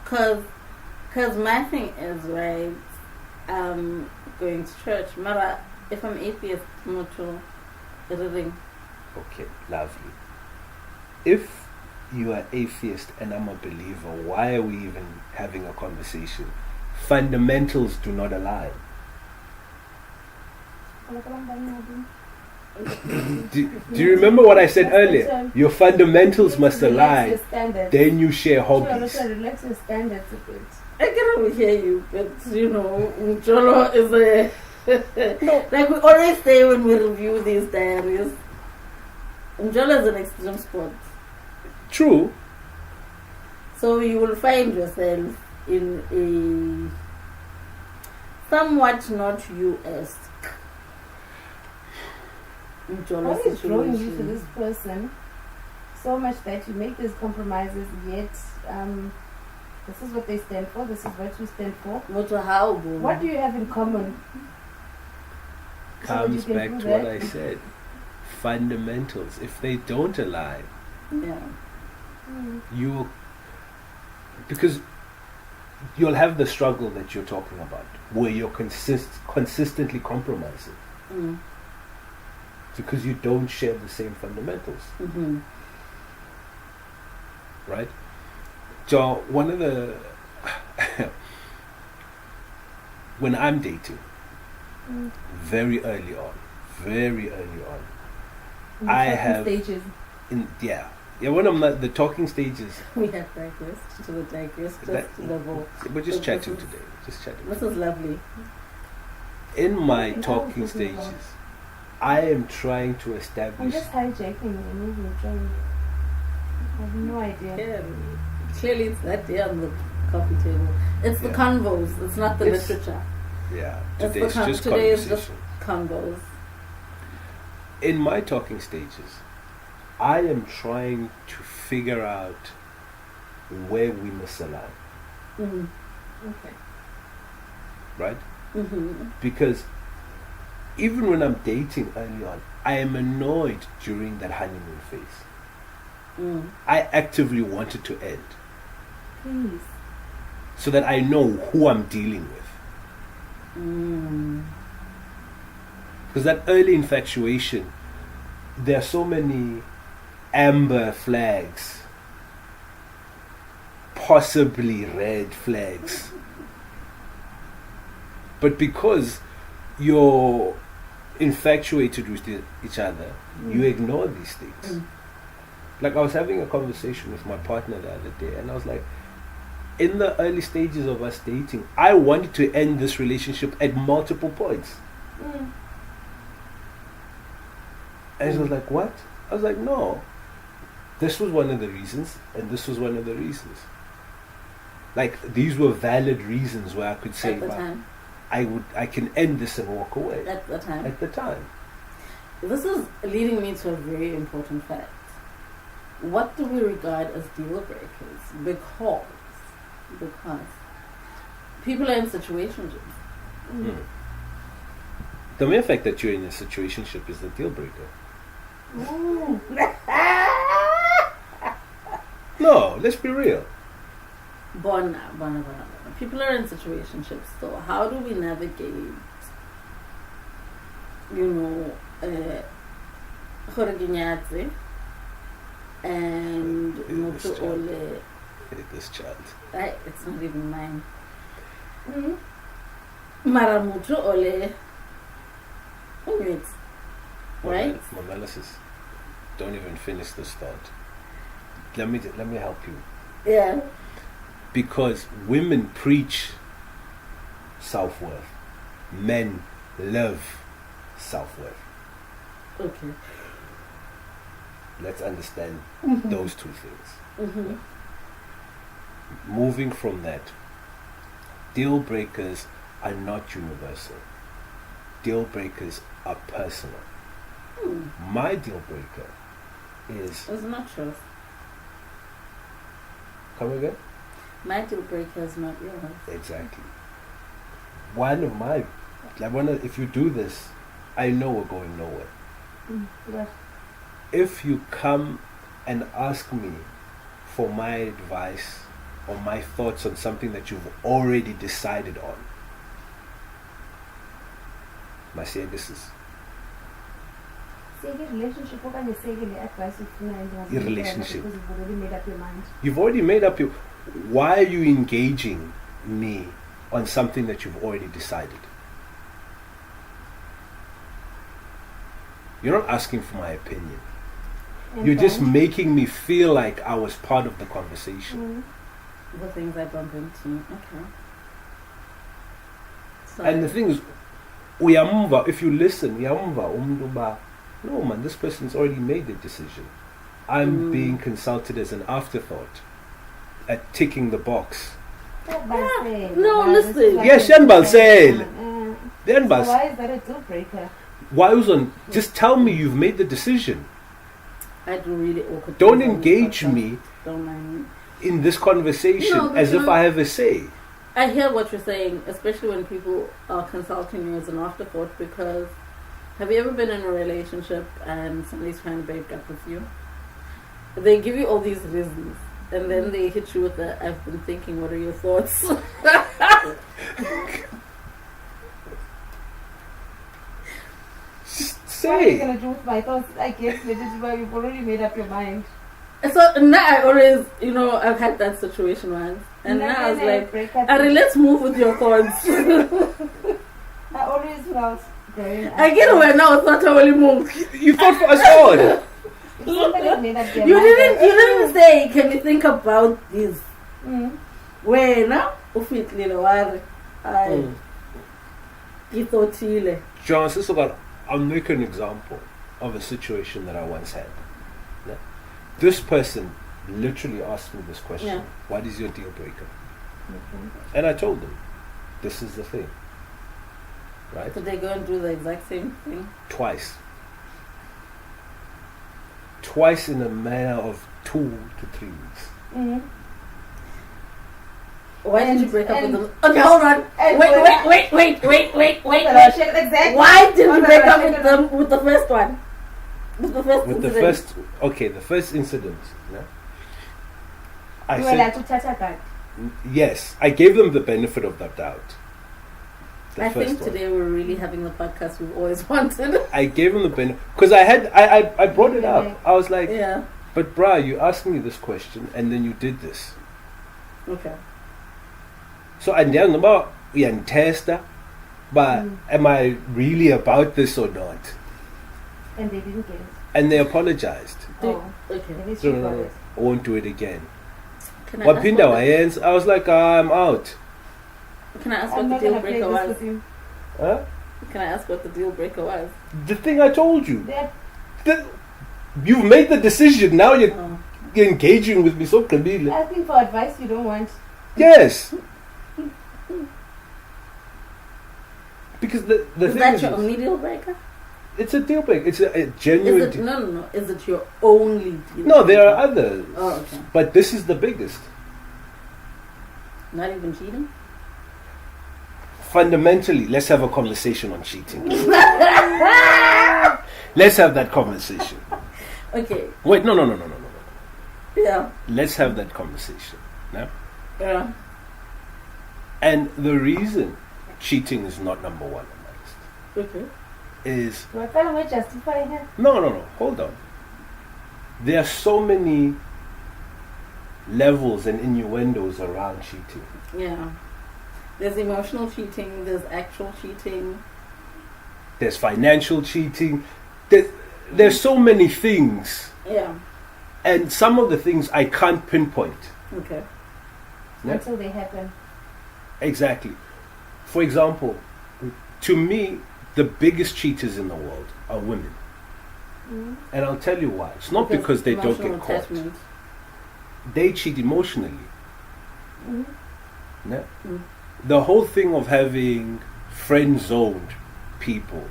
Cause my thing is, right, going to church. Mara, if I'm atheist, I'm to everything. Okay, lovely. If you are atheist and I'm a believer, why are we even having a conversation? Fundamentals do not align. Do you remember what I said earlier? Your fundamentals must align. Then you share hobbies. Relax your standards a bit. I cannot hear you, but you know, Jolo is a no. Like we always say when we review these diaries, Jolo is an extreme sport. True. So you will find yourself in a somewhat not US. What is drawing you to this person so much that you make these compromises, yet this is what they stand for, this is what you stand for? What do you have in common? Comes back to what I said. Fundamentals. If they don't align, because you'll have the struggle that you're talking about, where you're consistently compromising. Because you don't share the same fundamentals. Right? So one of the when I'm dating, very early on, I have stages. When I'm at the talking stages. We have digressed to the digressed level. We're just chatting today. This is lovely. In my talking stages, I am trying to establish. I'm just hijacking and trying. I have no idea. Yeah, clearly it's that day on the coffee table. It's the convos. It's not the literature. Yeah, Today is just convos. in my talking stages, I am trying to figure out where we misalign, Okay. right? Because even when I'm dating early on, I am annoyed during that honeymoon phase. I actively want it to end Please. so that I know who I'm dealing with. Because that early infatuation, there are so many amber flags, possibly red flags. But because you're infatuated with each other, you ignore these things. Like I was having a conversation with my partner the other day, and I was like, in the early stages of us dating, I wanted to end this relationship at multiple points. And she was like, what? I was like, no. This was one of the reasons, and this was one of the reasons. Like, these were valid reasons where I could say, At the time. I can end this and walk away. At the time. At the time. This is leading me to a very important fact. What do we regard as deal breakers? Because people are in situationships. The mere fact that you're in a situationship is the deal breaker. No, let's be real. Bona. People are in situationships. So how do we navigate, Jorginyazi and Mutu Ole? This child. It's not even mine. Mara Mutu Ole. Right? Analysis. Don't even finish this thought. Let me help you. Yeah. Because women preach self-worth. Men live self-worth. Okay. Let's understand those two things. Moving from that, deal breakers are not universal. Deal breakers are personal. My deal breaker is... It's not yours. Come again? My deal breaker is not yours. Exactly. If you do this, I know we're going nowhere. Yeah. If you come and ask me for my advice or my thoughts on something that you've already decided on, my say this is relationship or can you say advice your relationship. Because you've already made up your mind. You've already made up your... Why are you engaging me on something that you've already decided? You're not asking for my opinion. You're just making me feel like I was part of the conversation. The things I bump into. Okay. So And the thing is, if you listen, no man, this person's already made the decision. I'm being consulted as an afterthought, at ticking the box. No, listen. Yes, Shanbal said. So why is that a deal breaker? Why was on? Just tell me you've made the decision. I do really awkward. Don't things on engage this podcast. me Don't mind me. in this conversation No, but as if I have a say. I hear what you're saying, especially when people are consulting you as an afterthought, because have you ever been in a relationship and somebody's trying to break up with you? They give you all these reasons, and then they hit you with the, I've been thinking, what are your thoughts? What are you Say. going to do with my thoughts? I guess this is why you've already made up your mind. So now I always, I've had that situation once, and now I was like, Ari, let's move with your thoughts. I always felt growing up. I get away now, it's not totally moved. You thought for us all. Somebody made up their You mind. didn't say, can you think about this? Where now? John, I'll make an example of a situation that I once had. Yeah? This person literally asked me this question. Yeah. What is your deal breaker? And I told them, this is the thing. Right? Did they go and do the exact same thing? Twice. twice in a matter of 2 to 3 weeks. Mm-hmm. Why did you break up with them? Okay, hold on. Wait. Exactly. Why did you break up with them with the first one? With the first With incident? the first incident. Yeah? I You were said, like to chat back. yes, I gave them the benefit of the doubt. I think today we're really having the podcast we've always wanted. I gave them the benefit because I brought it up. I was like, Yeah. but brah, you asked me this question and then you did this. Okay. So I don't know about tester, but am I really about this or not? And they didn't get it. And they apologized. Oh, Okay. at least No, you no, got no, it. I won't do it again. Can I What ask Pinda what Wayens? I was like, I'm out. can I ask I'm what the not deal gonna play breaker this was? with you. Huh? Can I ask what the deal breaker was? The thing I told you. They're You've made the decision. Now you're Oh. engaging with me so Kabila. asking for advice you don't want. Yes. Because the Is thing that is your this. only deal breaker? It's a deal break. It's a Is genuine it deal. no? Is it your only deal? No, there breaker? are others. Oh, okay. But this is the biggest. Not even cheating. Fundamentally, let's have a conversation on cheating. Let's have that conversation. Okay. Wait, no. Yeah. Let's have that conversation. No? Yeah. And the reason cheating is not number one on my list Okay. is What kind of way justify her? no. Hold on. There are so many levels and innuendos around cheating. Yeah. There's emotional cheating. There's actual cheating. There's financial cheating. There's so many things, Yeah. and some of the things I can't pinpoint. Okay. Yeah? Until they happen. Exactly. For example, to me, the biggest cheaters in the world are women. And I'll tell you why. It's not because they don't emotional get caught. attachment. They cheat emotionally. Mm-hmm. Yeah? Mm. The whole thing of having friend-zoned people.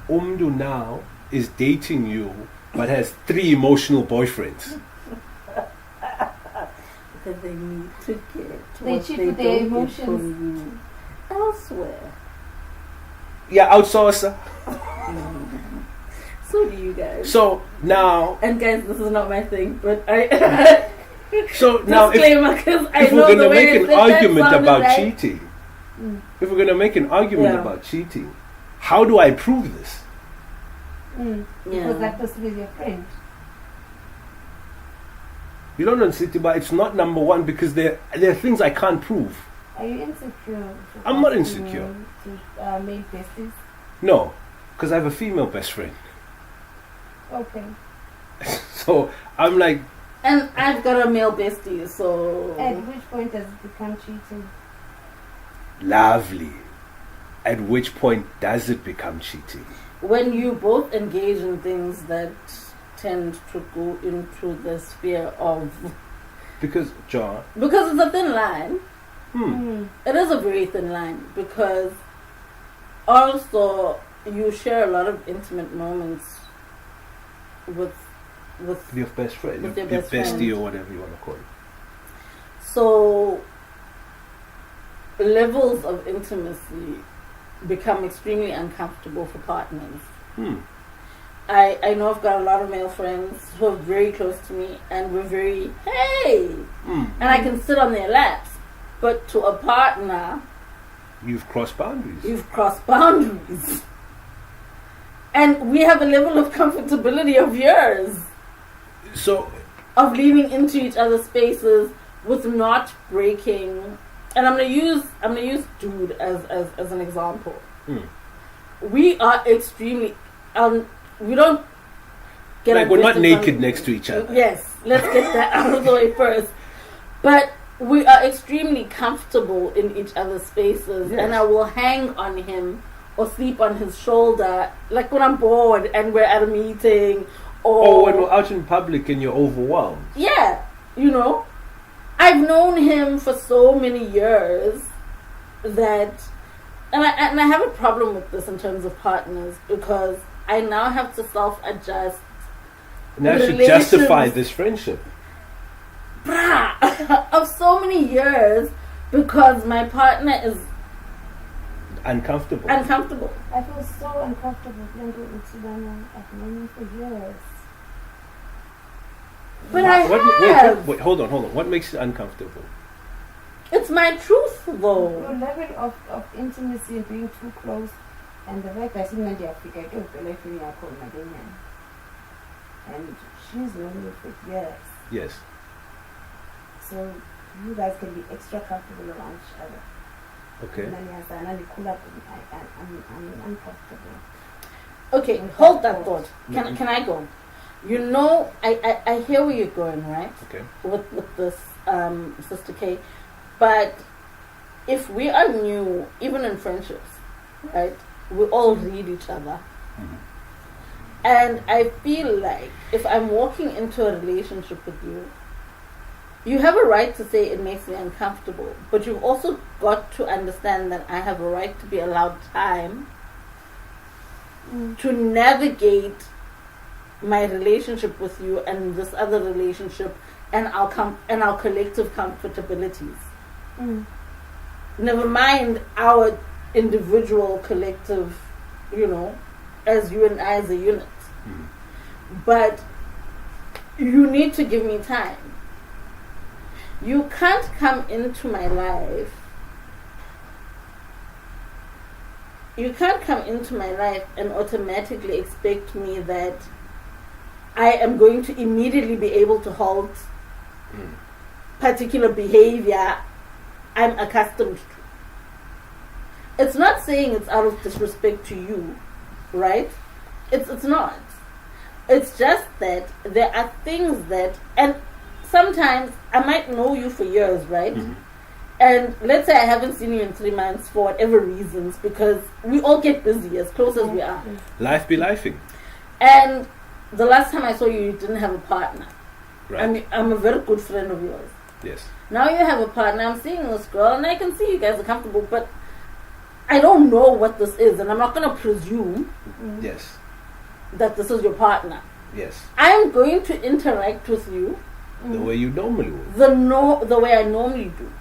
Umdu now is dating you but has 3 emotional boyfriends. Because they need to get They what cheat they with their don't get emotions. from you elsewhere. Yeah, outsourcer. So do you guys. So now, And guys, this is not my thing, but I so now, disclaimer, because I if know we're the going to way make I an said that argument sounded about like- cheating, if we're going to make an argument Yeah. about cheating, how do I prove this? Mm. Yeah. Because that person is your friend. You don't know, City, but it's not number one because there are things I can't prove. Are you insecure? I'm not insecure. To male besties? No, because I have a female best friend. Okay. So I'm like, And I've got a male bestie, so At which point does it become cheating? lovely. At which point does it become cheating? when you both engage in things that tend to go into the sphere of, Because, John, because it's a thin line. Mm. It is a very thin line because also you share a lot of intimate moments with your best friend, With your your best bestie friend. or whatever you want to call it. so levels of intimacy become extremely uncomfortable for partners. I know I've got a lot of male friends who are very close to me and we're very, hey! And I can sit on their laps. But to a partner, You've crossed boundaries. you've crossed boundaries. And we have a level of comfortability of years So, of leaning into each other's spaces with not breaking. And I'm gonna use Dude as an example. We are extremely we don't get like, we're not aggressive naked on- next to each other. Yes, let's get that out of the way first. But we are extremely comfortable in each other's spaces, Yes. and I will hang on him or sleep on his shoulder, like when I'm bored and we're at a meeting, Or when we're out in public and you're overwhelmed. yeah, you know. I've known him for so many years that, and I have a problem with this in terms of partners because I now have to self-adjust Now I should justify this friendship. Of so many years because my partner is uncomfortable. I feel so uncomfortable playing with Silana. I've known him for years. But wait, hold on. What makes you uncomfortable? It's my truth, though. Your level of intimacy and being too close, and the fact that and she's known you for years. Yes. So you guys can be extra comfortable around each other. Okay. And then I'm uncomfortable. Okay, hold that thought. Can I go? You know, I hear where you're going, right? Okay. With this Sister K, but if we are new, even in friendships, right? We all read each other, and I feel like if I'm walking into a relationship with you, you have a right to say it makes me uncomfortable, but you've also got to understand that I have a right to be allowed time to navigate my relationship with you and this other relationship and our collective comfortabilities. Never mind our individual collective, as you and I as a unit. But you need to give me time. You can't come into my life. You can't come into my life and automatically expect me that I am going to immediately be able to halt particular behavior I'm accustomed to. It's not saying it's out of disrespect to you, right? It's not. It's just that there are things that, and sometimes I might know you for years, right? And let's say I haven't seen you in 3 months for whatever reasons, because we all get busy as close as we are. Life be lifing. And the last time I saw you, you didn't have a partner. Right. I'm a very good friend of yours. Yes. Now you have a partner. I'm seeing this girl, and I can see you guys are comfortable, but I don't know what this is, and I'm not going to presume Yes. that this is your partner. Yes. I'm going to interact with you The way you normally would. the way I normally do.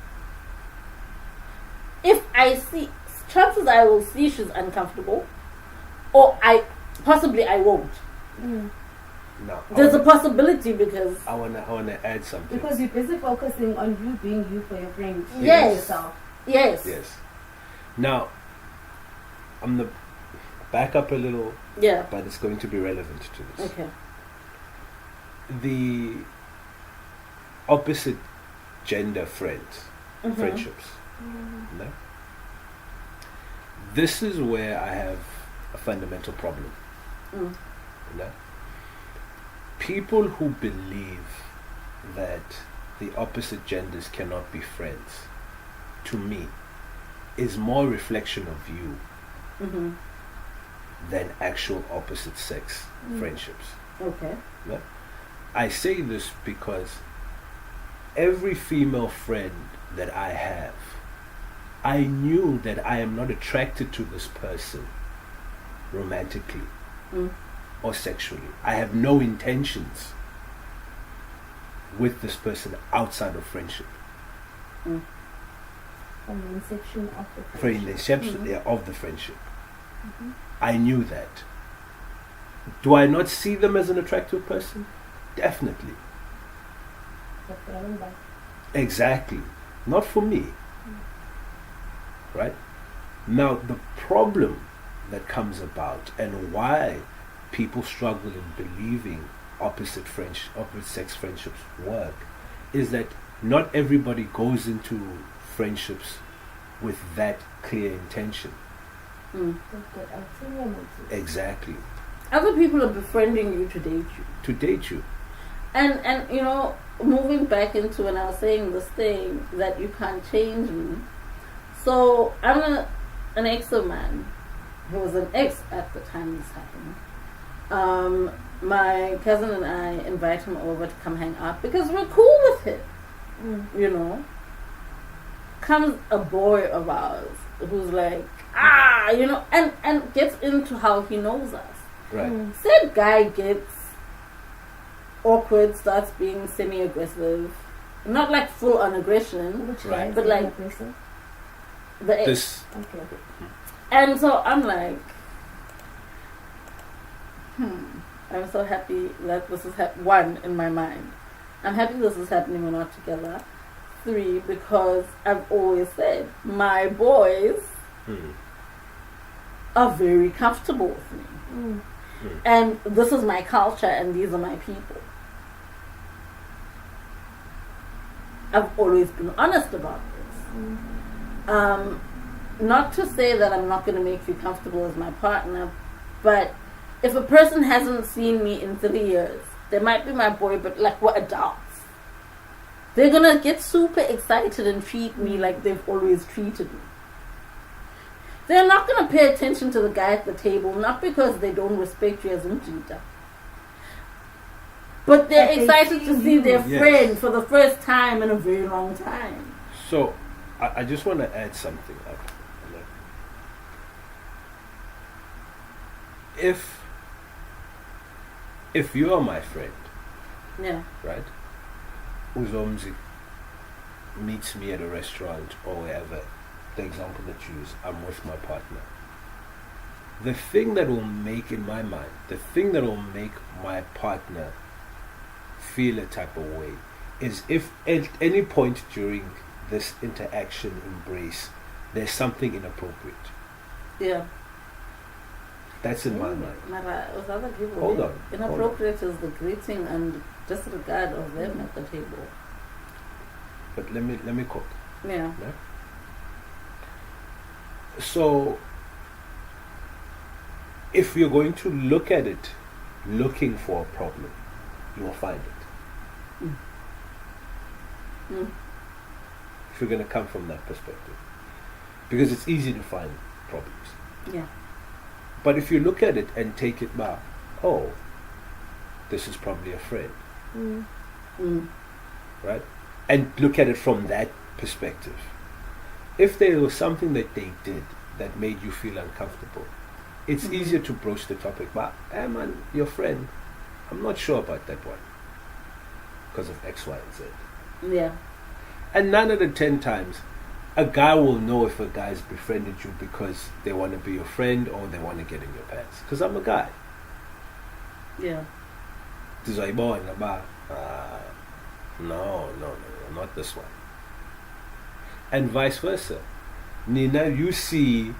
If I see, chances I will see she's uncomfortable, or I won't. No. There's a possibility because I wanna add something. Because you're busy focusing on you being you for your friends. Yes. Yourself. Yes. Yes. Now, I'm gonna back up a little. Yeah. But it's going to be relevant to this. Okay. The opposite gender friendships. No? This is where I have a fundamental problem. No? People who believe that the opposite genders cannot be friends, to me, is more reflection of you than actual opposite sex friendships. Okay. No? I say this because every female friend that I have, I knew that I am not attracted to this person romantically or sexually. I have no intentions with this person outside of friendship. From the inception of the friendship. From the inception of the friendship. I knew that. Do I not see them as an attractive person? Definitely. But for everybody. Exactly. Not for me. Right? Now, the problem that comes about and why people struggle in believing opposite sex friendships work is that not everybody goes into friendships with that clear intention. Exactly. Other people are befriending you to date you. To date you. And moving back into when I was saying this thing that you can't change me. So I'm an ex of mine who was an ex at the time this happened. My cousin and I invite him over to come hang out because we're cool with him. Comes a boy of ours who's like, and gets into how he knows us. Right. Said guy gets awkward, starts being semi-aggressive. Not like full-on aggression, Which Right. guy is but being like- aggressive? the ex. This Okay. And so I'm like, I'm so happy that this is one, in my mind. I'm happy this is happening when we're not together. 3, because I've always said my boys are very comfortable with me. Mm. And this is my culture and these are my people. I've always been honest about this. Not to say that I'm not going to make you comfortable as my partner, but if a person hasn't seen me in 3 years, they might be my boy, but like we're adults. They're going to get super excited and treat me like they've always treated me. They're not going to pay attention to the guy at the table, not because they don't respect you as Mjita. But they're But they excited see to see you. their Yes. friend for the first time in a very long time. So, I just want to add something up. If you are my friend, Yeah. right, Uzomzi meets me at a restaurant or wherever, the example that you use, I'm with my partner. The thing that will make, in my mind, the thing that will make my partner feel a type of way is if at any point during this interaction, embrace, there's something inappropriate. Yeah. That's in my mind. Mara, with other people, Hold yeah. on. Inappropriate is the greeting and disregard of them at the table. But let me cook. Yeah. No? So, if you're going to look at it, looking for a problem, you will find it. Mm. If you're going to come from that perspective. Because it's easy to find problems. Yeah. But if you look at it and take it back, oh, this is probably a friend, Mm. Mm. right? And look at it from that perspective. If there was something that they did that made you feel uncomfortable, it's Mhm. easier to broach the topic. But, hey man, your friend, I'm not sure about that one because of X, Y, and Z. Yeah. And 9 out of 10 times, a guy will know if a guy's befriended you because they want to be your friend or they want to get in your pants. Because I'm a guy. Yeah. No, not this one. And vice versa. Nina, you see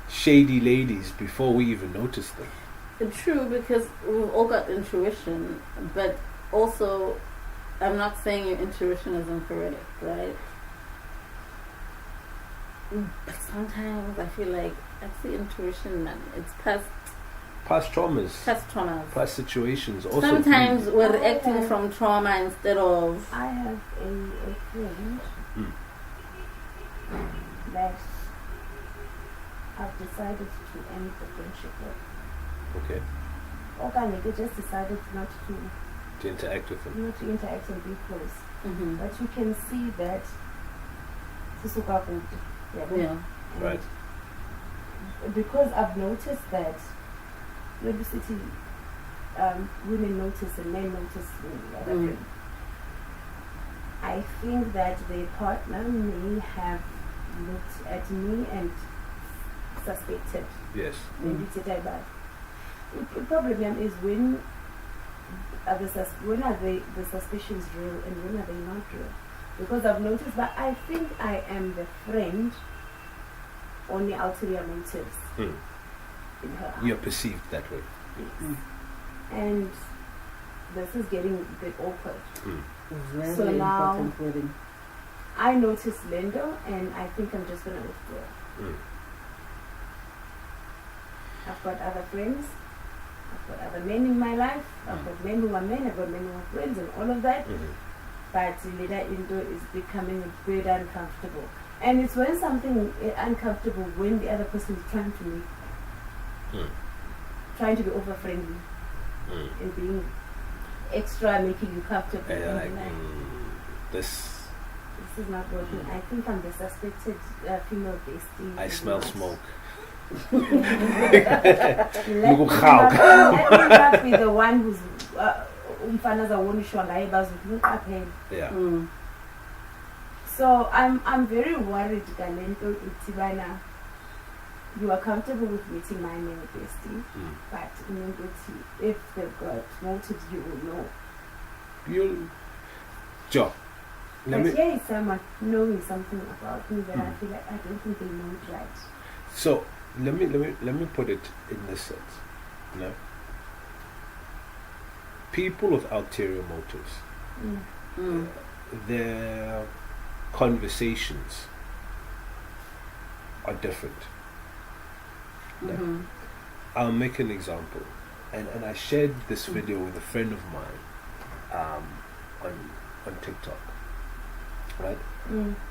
shady ladies before we even notice them. True, because we've all got intuition, but also, I'm not saying your intuition is incorrect, right? But sometimes I feel like that's the intuition, man. It's past Traumas, traumas. past situations. Also, Sometimes we're Okay. reacting from trauma instead of. I have a friend Mm. that I've decided to end the friendship with. okay, Okay, they just decided not to interact with them. to interact and be close. Mm-hmm. But you can see that Sisuka good. Yeah. And Right. because I've noticed that Maybe City women notice and men notice Mm. I think that their partner may have looked at me and suspected. Yes. Maybe it's a type bad. The problem is when are the suspicions real and when are they not real? Because I've noticed that I think I am the friend on the ulterior motives Mm. in her. You're perceived that way. Yes. And this is getting a bit awkward. Mm. Very So now- important wording. I noticed Lindo and I think I'm just gonna withdraw. Mm. I've got other friends, I've got other men in my life, I've got men who are men, I've got men who are friends and all of that. Mhm. But Leda Indo is becoming a bit uncomfortable. And it's when something is uncomfortable when the other person is trying to Mm. trying to be over friendly Mm. and being extra making you comfortable. And you're And like, you're like, this. this is not working. I think I'm the suspected female bestie. I smell smoke. Let me Look how. not be the one umfana zawonishwa ngaye bazothi niqaphele. Yeah. So I'm very worried Galento Itibana. You are comfortable with meeting my male bestie, but if they've got motives, you will know. You'll Joe. But here is someone knowing something about me that I feel like I don't think they know it right. So let me put it in this sense. You know? People with ulterior motives, their conversations are different. I'll make an example, and I shared this video with a friend of mine on TikTok, right?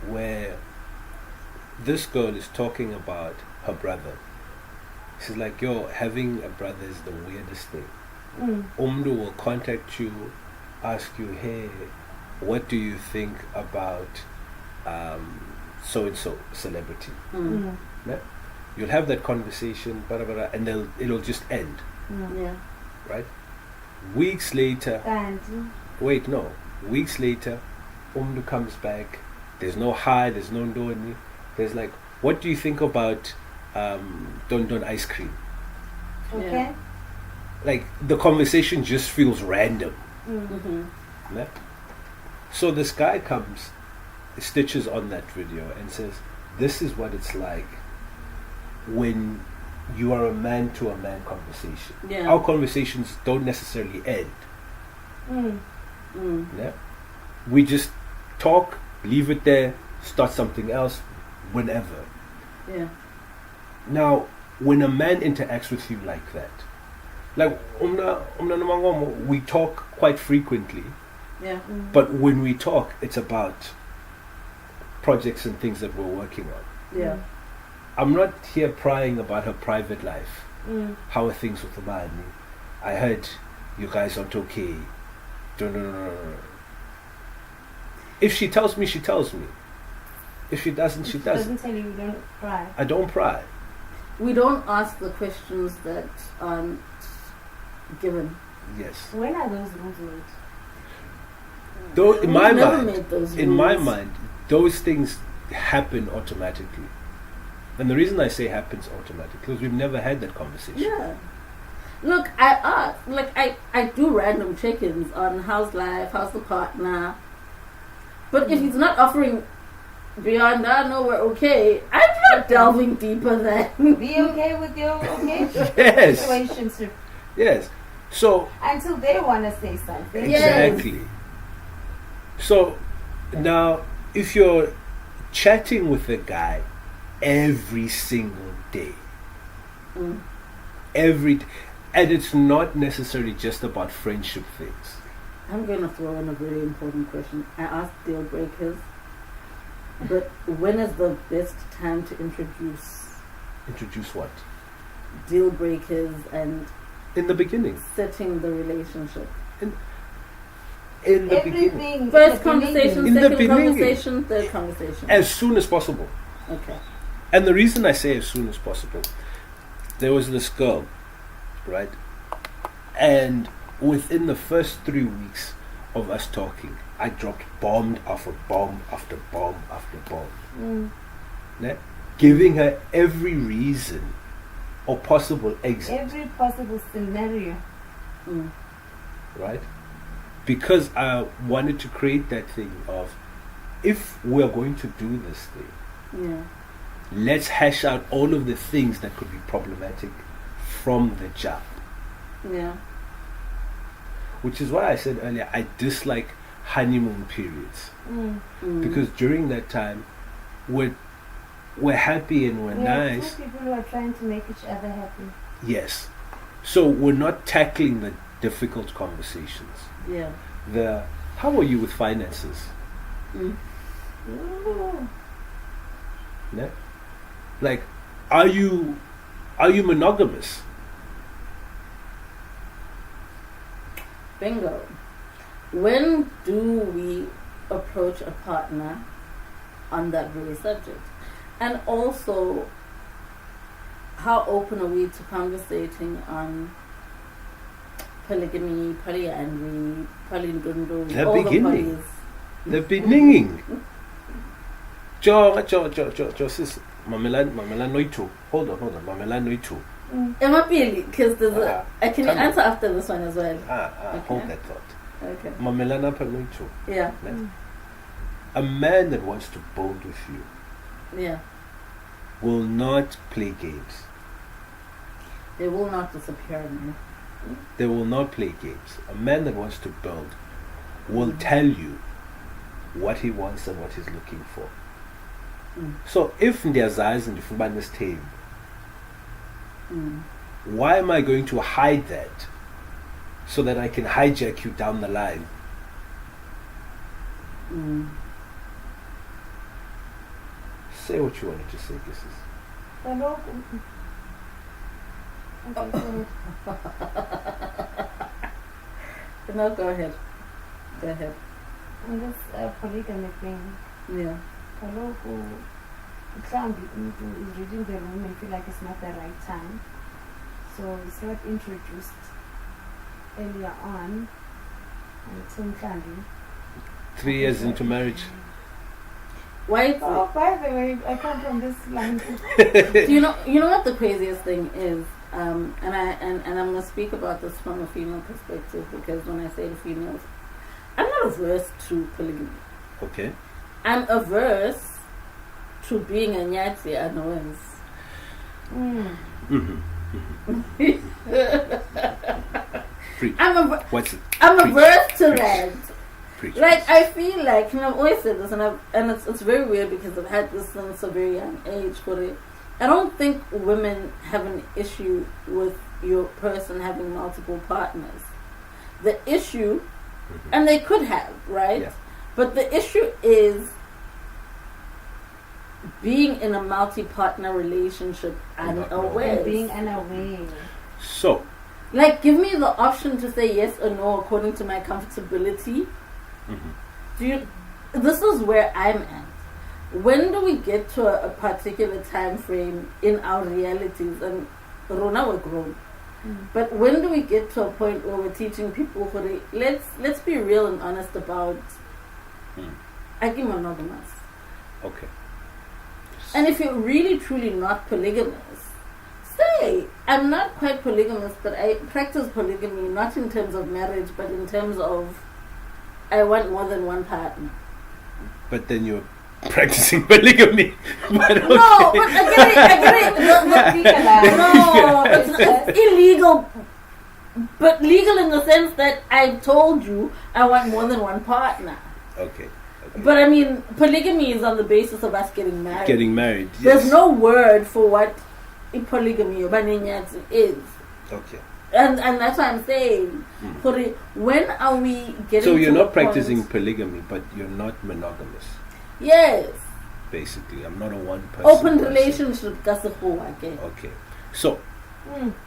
Where this girl is talking about her brother. She's like, yo, having a brother is the weirdest thing. Umdu will contact you, ask you, hey, what do you think about so-and-so celebrity? Yeah? You'll have that conversation, and it'll just end. Yeah. Right? Weeks later, weeks later, Umdu comes back. There's no hi, there's no ndoni. There's like, what do you think about Don ice cream? Okay. Yeah. Like, the conversation just feels random. Yeah? So this guy comes, stitches on that video and says, this is what it's like when you are a man to a man conversation. Yeah. Our conversations don't necessarily end. Yeah? We just talk, leave it there, start something else whenever. Yeah. Now, when a man interacts with you like that, like we talk quite frequently, Yeah. but when we talk, it's about projects and things that we're working on. Yeah. I'm not here prying about her private life. How are things with the man? I heard you guys aren't okay. No. If she tells me, she tells me. If she doesn't, she doesn't. Doesn't tell you, don't cry. I don't pry. We don't ask the questions that aren't given. Yes. When are those rules made? Though in We've my never mind, made those in my rules. mind, those things happen automatically. And the reason I say happens automatically because we've never had that conversation. Yeah. Look, I ask, like, I do random check-ins on how's life, how's the partner. But if he's not offering beyond that, no, we're okay, I'm not delving deeper than. Be okay with your okay Yes. situationship Yes. So until they want to say something. exactly. So now, if you're chatting with a guy every single day, and it's not necessarily just about friendship things. I'm going to throw in a very important question. I asked deal breakers, but when is the best time to Introduce what? deal breakers and In the beginning. setting the relationship? In the beginning. Everything. First in the conversation, In the second beginning. conversation, third conversation. As soon as possible. Okay. And the reason I say as soon as possible, there was this girl, right? And within the first 3 weeks of us talking, I dropped bomb after bomb after bomb after bomb. Yeah? Giving her every reason or possible exit. Every possible scenario. Right? Because I wanted to create that thing of, if we're going to do this thing, Yeah. let's hash out all of the things that could be problematic from the jump. Yeah. Which is why I said earlier, I dislike honeymoon periods. Because during that time, we're happy and we're nice. Two people who are trying to make each other happy. Yes. So we're not tackling the difficult conversations. Yeah. How are you with finances? Yeah? Like, are you monogamous? Bingo. When do we approach a partner on that very subject? And also, how open are we to conversating on polygamy, polyandry, polyndondo, The all beginning. the The beginning. Jo, sis, Mamela Noitu. Hold on, Mamela Noitu. polys. Because there's can you tell me. answer after this one as well? Okay. Hold that thought. Okay. Mamela Noitu. Yeah. A man that wants to bond with you Yeah. will not play games. They will not disappear, man. They will not play games. A man that wants to build will tell you what he wants and what he's looking for. So if ndiyazazi ndifuna nesithembu, why am I going to hide that so that I can hijack you down the line? Say what you wanted to say, Kisses. Hello. No, go ahead. Go ahead. On this polygamy thing, Yeah. hello, mhlawumbi umuntu is reading the room and feel like it's not the right time, so it's not introduced earlier on until mhlawumbi. 3 years into marriage. Why? Oh, by the way, I come from this land. You know what the craziest thing is, and I'm gonna speak about this from a female perspective, because when I say to females, I'm not averse to polygamy. Okay. I'm averse to being a nyati annoyance. Preach. What's it? I'm Preach. averse to Preach. that. Preach. Like, I feel like, I've always said this, and it's very weird because I've had this since a very young age. I don't think women have an issue with your person having multiple partners. The issue, and they could have, right? Yeah. But the issue is being in a multi-partner relationship unaware. And being unaware. So, Like, give me the option to say yes or no according to my comfortability. This is where I'm at. When do we get to a particular time frame in our realities? And Rona, we're grown. But when do we get to a point where we're teaching people, let's be real and honest about I'm monogamous. okay. And if you're really truly not polygamous, say, I'm not quite polygamous, but I practice polygamy not in terms of marriage, but in terms of I want more than one partner. But then you're practicing polygamy. But okay. No, but I get it. No, it's illegal. But legal in the sense that I told you I want more than one partner. Okay. But I mean, polygamy is on the basis of us getting married. Getting married. Yes. There's no word for what polygamy or baninyatsi is. Okay. And that's what I'm saying. When are we getting So you're to not the practicing point? polygamy, but you're not monogamous. Yes. Basically, I'm not a one person. Open person. relationship ka sekgowa, okay. Okay. So,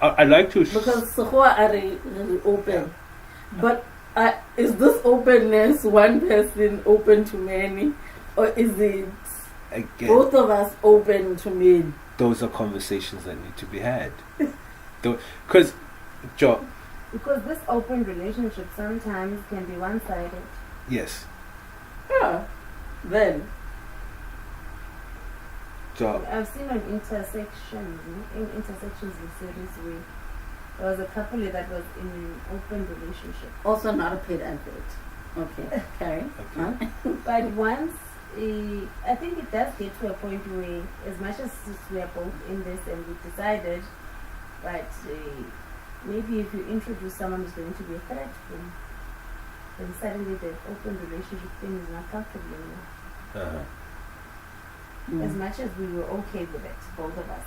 I'd like to. Because sekgowa are really open. But is this openness one person open to many? Or is it Again, both of us open to many? those are conversations that need to be had. Because, Joe. Because this open relationship sometimes can be one-sided. Yes. Yeah. Then. Joe. I've seen on Intersections, in Intersections the series where there was a couple that was in an open relationship. Also not a paid advert. Okay. Carry on. But once, I think it does get to a point where, as much as we are both in this and we decided, but maybe if you introduce someone who's going to be a threat, then suddenly the open relationship thing is not comfortable anymore. As much as we were okay with it, both of us.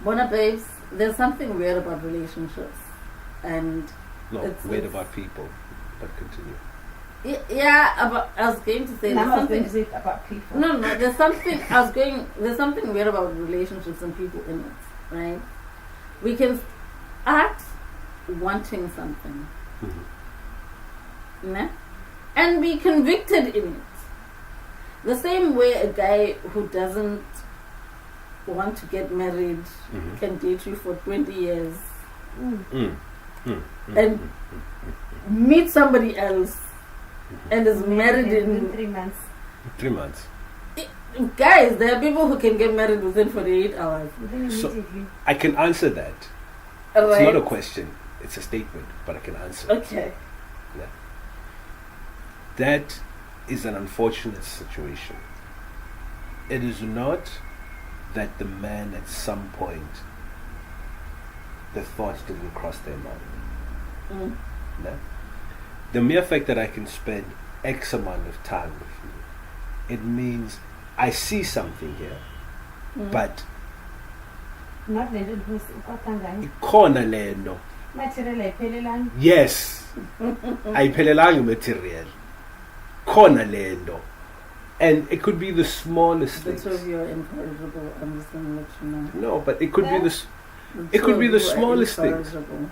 Bona babes, there's something weird about relationships. And No, weird about people. But continue. yeah, I was going to say Now there's I'm going something. to say about people. No, there's something. There's something weird about relationships and people in it, right? We can act wanting something, nah? And be convicted in it. The same way a guy who doesn't want to get married can date you for 20 years and meet somebody else and is married in 3 months. 3 months. Guys, there are people who can get married within 48 hours. So I can answer that. Right? It's not a question, it's a statement, but I can answer it. Okay. Yeah. That is an unfortunate situation. It is not that the man at some point, the thoughts didn't cross their mind. No? The mere fact that I can spend X amount of time with you, it means I see something here, but Not letting who's ukakangani. ikhona lento. Material ayiphelelanga. Yes. Ayiphelelanga material. Khona lento. And it could be the smallest The things. two of you are incorrigible. I'm just going to let you know. No, but it could be the The It could two be of the you are smallest things. incorrigible.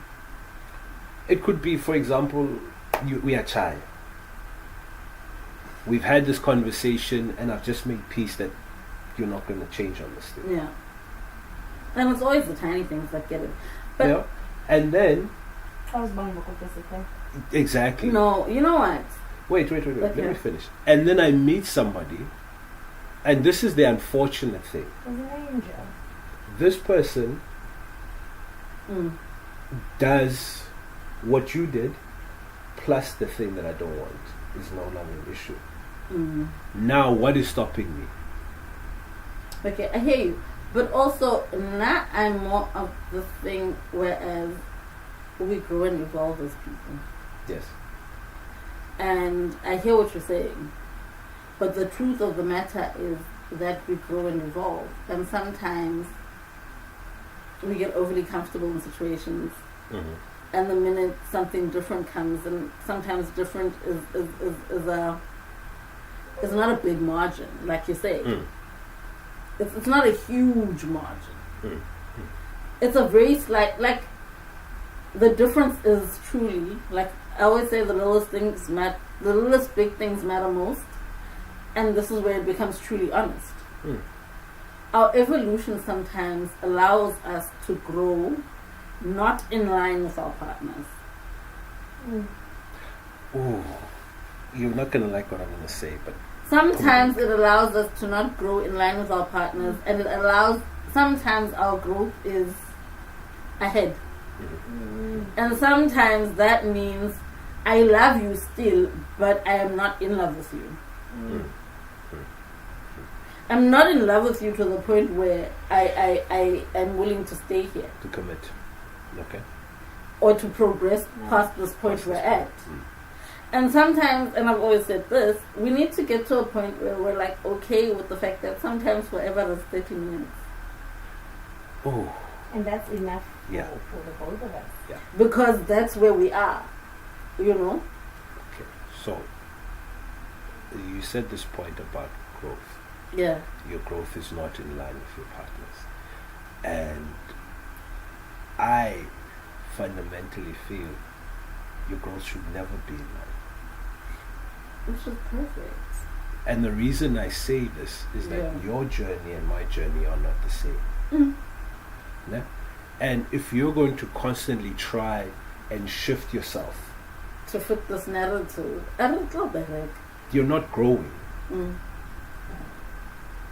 It could be, for example, we are chai. We've had this conversation, and I've just made peace that you're not going to change on this thing. Yeah. And it's always the tiny things that get it. But Yeah? And then, I was born with a exactly. no, you know what? Wait. Okay. Let me finish. And then I meet somebody, and this is the unfortunate thing. It was an angel. This person Mm. does what you did, plus the thing that I don't want is no longer an issue. Mm. Now, what is stopping me? Okay, I hear you. But also, now I'm more of the thing whereas we grow and evolve as people. Yes. And I hear what you're saying. But the truth of the matter is that we grow and evolve. And sometimes we get overly comfortable in situations. Mm-hmm. And the minute something different comes, and sometimes different is not a big margin, like you say. Mm. It's not a huge margin. Mm. It's a very slight, like, the difference is truly, like, I always say the littlest big things matter most, and this is where it becomes truly honest. Mm. Our evolution sometimes allows us to grow not in line with our partners. Ooh, you're not going to like what I'm going to say, but Sometimes it allows us to not grow in line with our partners, and it allows, sometimes our growth is ahead. And sometimes that means I love you still, but I am not in love with you. I'm not in love with you to the point where I am willing to stay here to commit. Okay. or to progress past this point we're at. And sometimes, and I've always said this, we need to get to a point where we're like okay with the fact that sometimes forever is 30 minutes. Oh, And that's enough yeah. for the both of us. Yeah. Because that's where we are, you know? Okay. So, you said this point about growth. Yeah. Your growth is not in line with your partners. And I fundamentally feel your growth should never be in line. Which is perfect. And the reason I say this is that Yeah. your journey and my journey are not the same. Mm. Yeah? And if you're going to constantly try and shift yourself, To fit this narrative, I don't know the heck. you're not growing. Mm.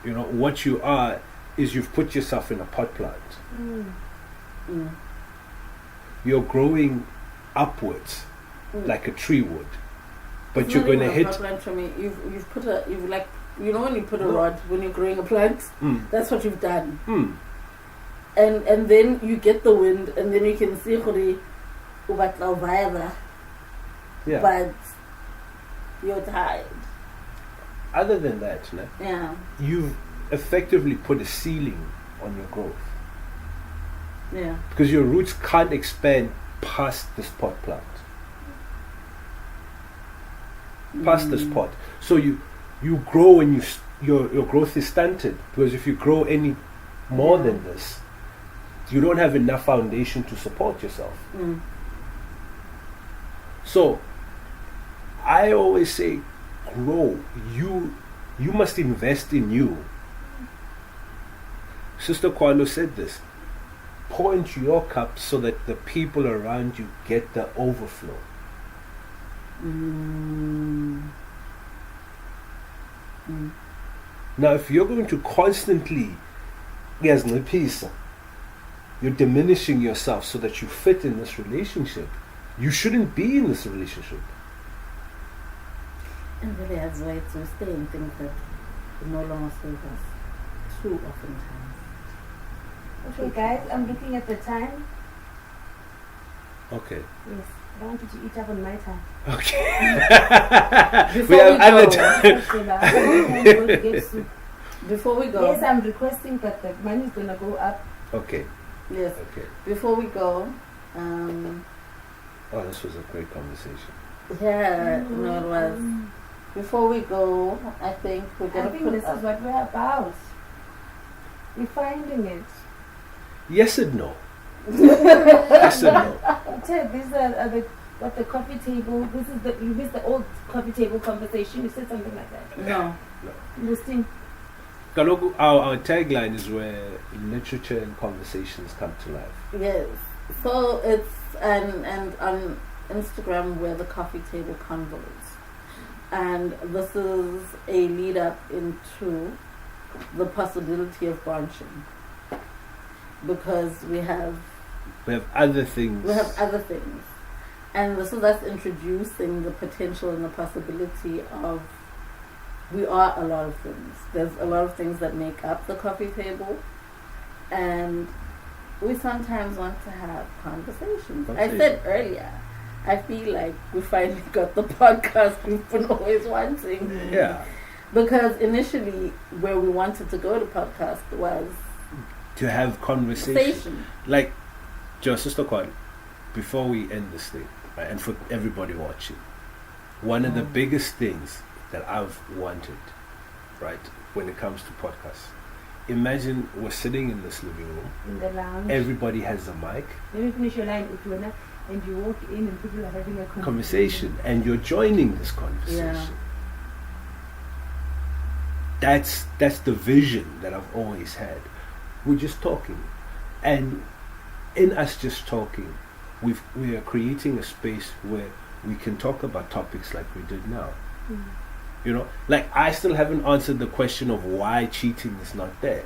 You know, what you are is you've put yourself in a pot plant. Mm. You're growing upwards Mm. like a tree would. But It's you're not going to even a hit. pot plant for me. You've put a, you've like, you know when you put a No. rod when you're growing a plant? Mm, That's what you've done. mm, And then you get the wind, and then you can see gore o batla ho baya there, yeah. but you're tired. Other than that, ne, Yeah. you've effectively put a ceiling on your growth. Yeah. Because your roots can't expand past this pot plant. Past this pot. So you grow and your growth is stunted. Because if you grow any more Yeah. than this, you don't have enough foundation to support yourself. Mm. So I always say grow. You must invest in you. Sister Kwalo said this. pour into your cup so that the people around you get the overflow. Now, if you're going to constantly, you're diminishing yourself so that you fit in this relationship, you shouldn't be in this relationship. And really, that's why it's staying things that no longer serve us too often times. Okay, guys, I'm looking at the time. Okay. Yes, I don't want you to eat up on my time. Okay. Before we have we other go. time. Before we go. Yes, I'm requesting that the money is gonna go up. Okay. Yes. Okay. Before we go, Oh, this was a great conversation. yeah, no, it was. Before we go, I think we're I gonna think put this up. is what we're about. We're finding it. Yes and no. Yes and no. Ted, these are the coffee table. You missed the old coffee table conversation. You said something like that. No. Listing. Kaloku, our tagline is where literature and conversations come to life. Yes. So it's and on Instagram we're the coffee table convos, and this is a lead up into the possibility of branching, because we have other things. and this is us introducing the potential and the possibility of we are a lot of things. There's a lot of things that make up the coffee table, and we sometimes want to have conversations. I said earlier, I feel like we finally got the podcast we've been always wanting. Yeah. Because initially, where we wanted to go to podcast was To have conversation. Like, Sister Kwan, before we end this thing, right, and for everybody watching, one of the biggest things that I've wanted, right, when it comes to podcasts, imagine we're sitting in this living room, In the lounge. everybody has a mic, Let me finish your line, Utwana, and you walk in and people are having a conversation, and you're joining this conversation. Yeah. That's the vision that I've always had. We're just talking, and in us just talking, we are creating a space where we can talk about topics like we did now. You know, like I still haven't answered the question of why cheating is not there.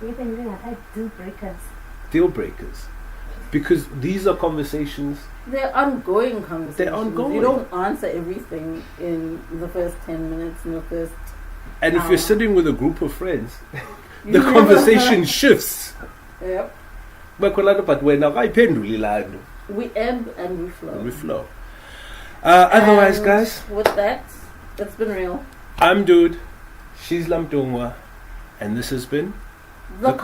Wait a minute, I had deal breakers. Deal breakers, because these are conversations. They're ongoing conversations. They're ongoing. You don't answer everything in the first 10 minutes, in the first And if hour. you're sitting with a group of friends, You the never- conversation shifts. Yep. But when We ebb and we flow. we flow. Otherwise, And guys, with that, it's been real. I'm Dude, she's LaMntungwa, and this has been The Coffee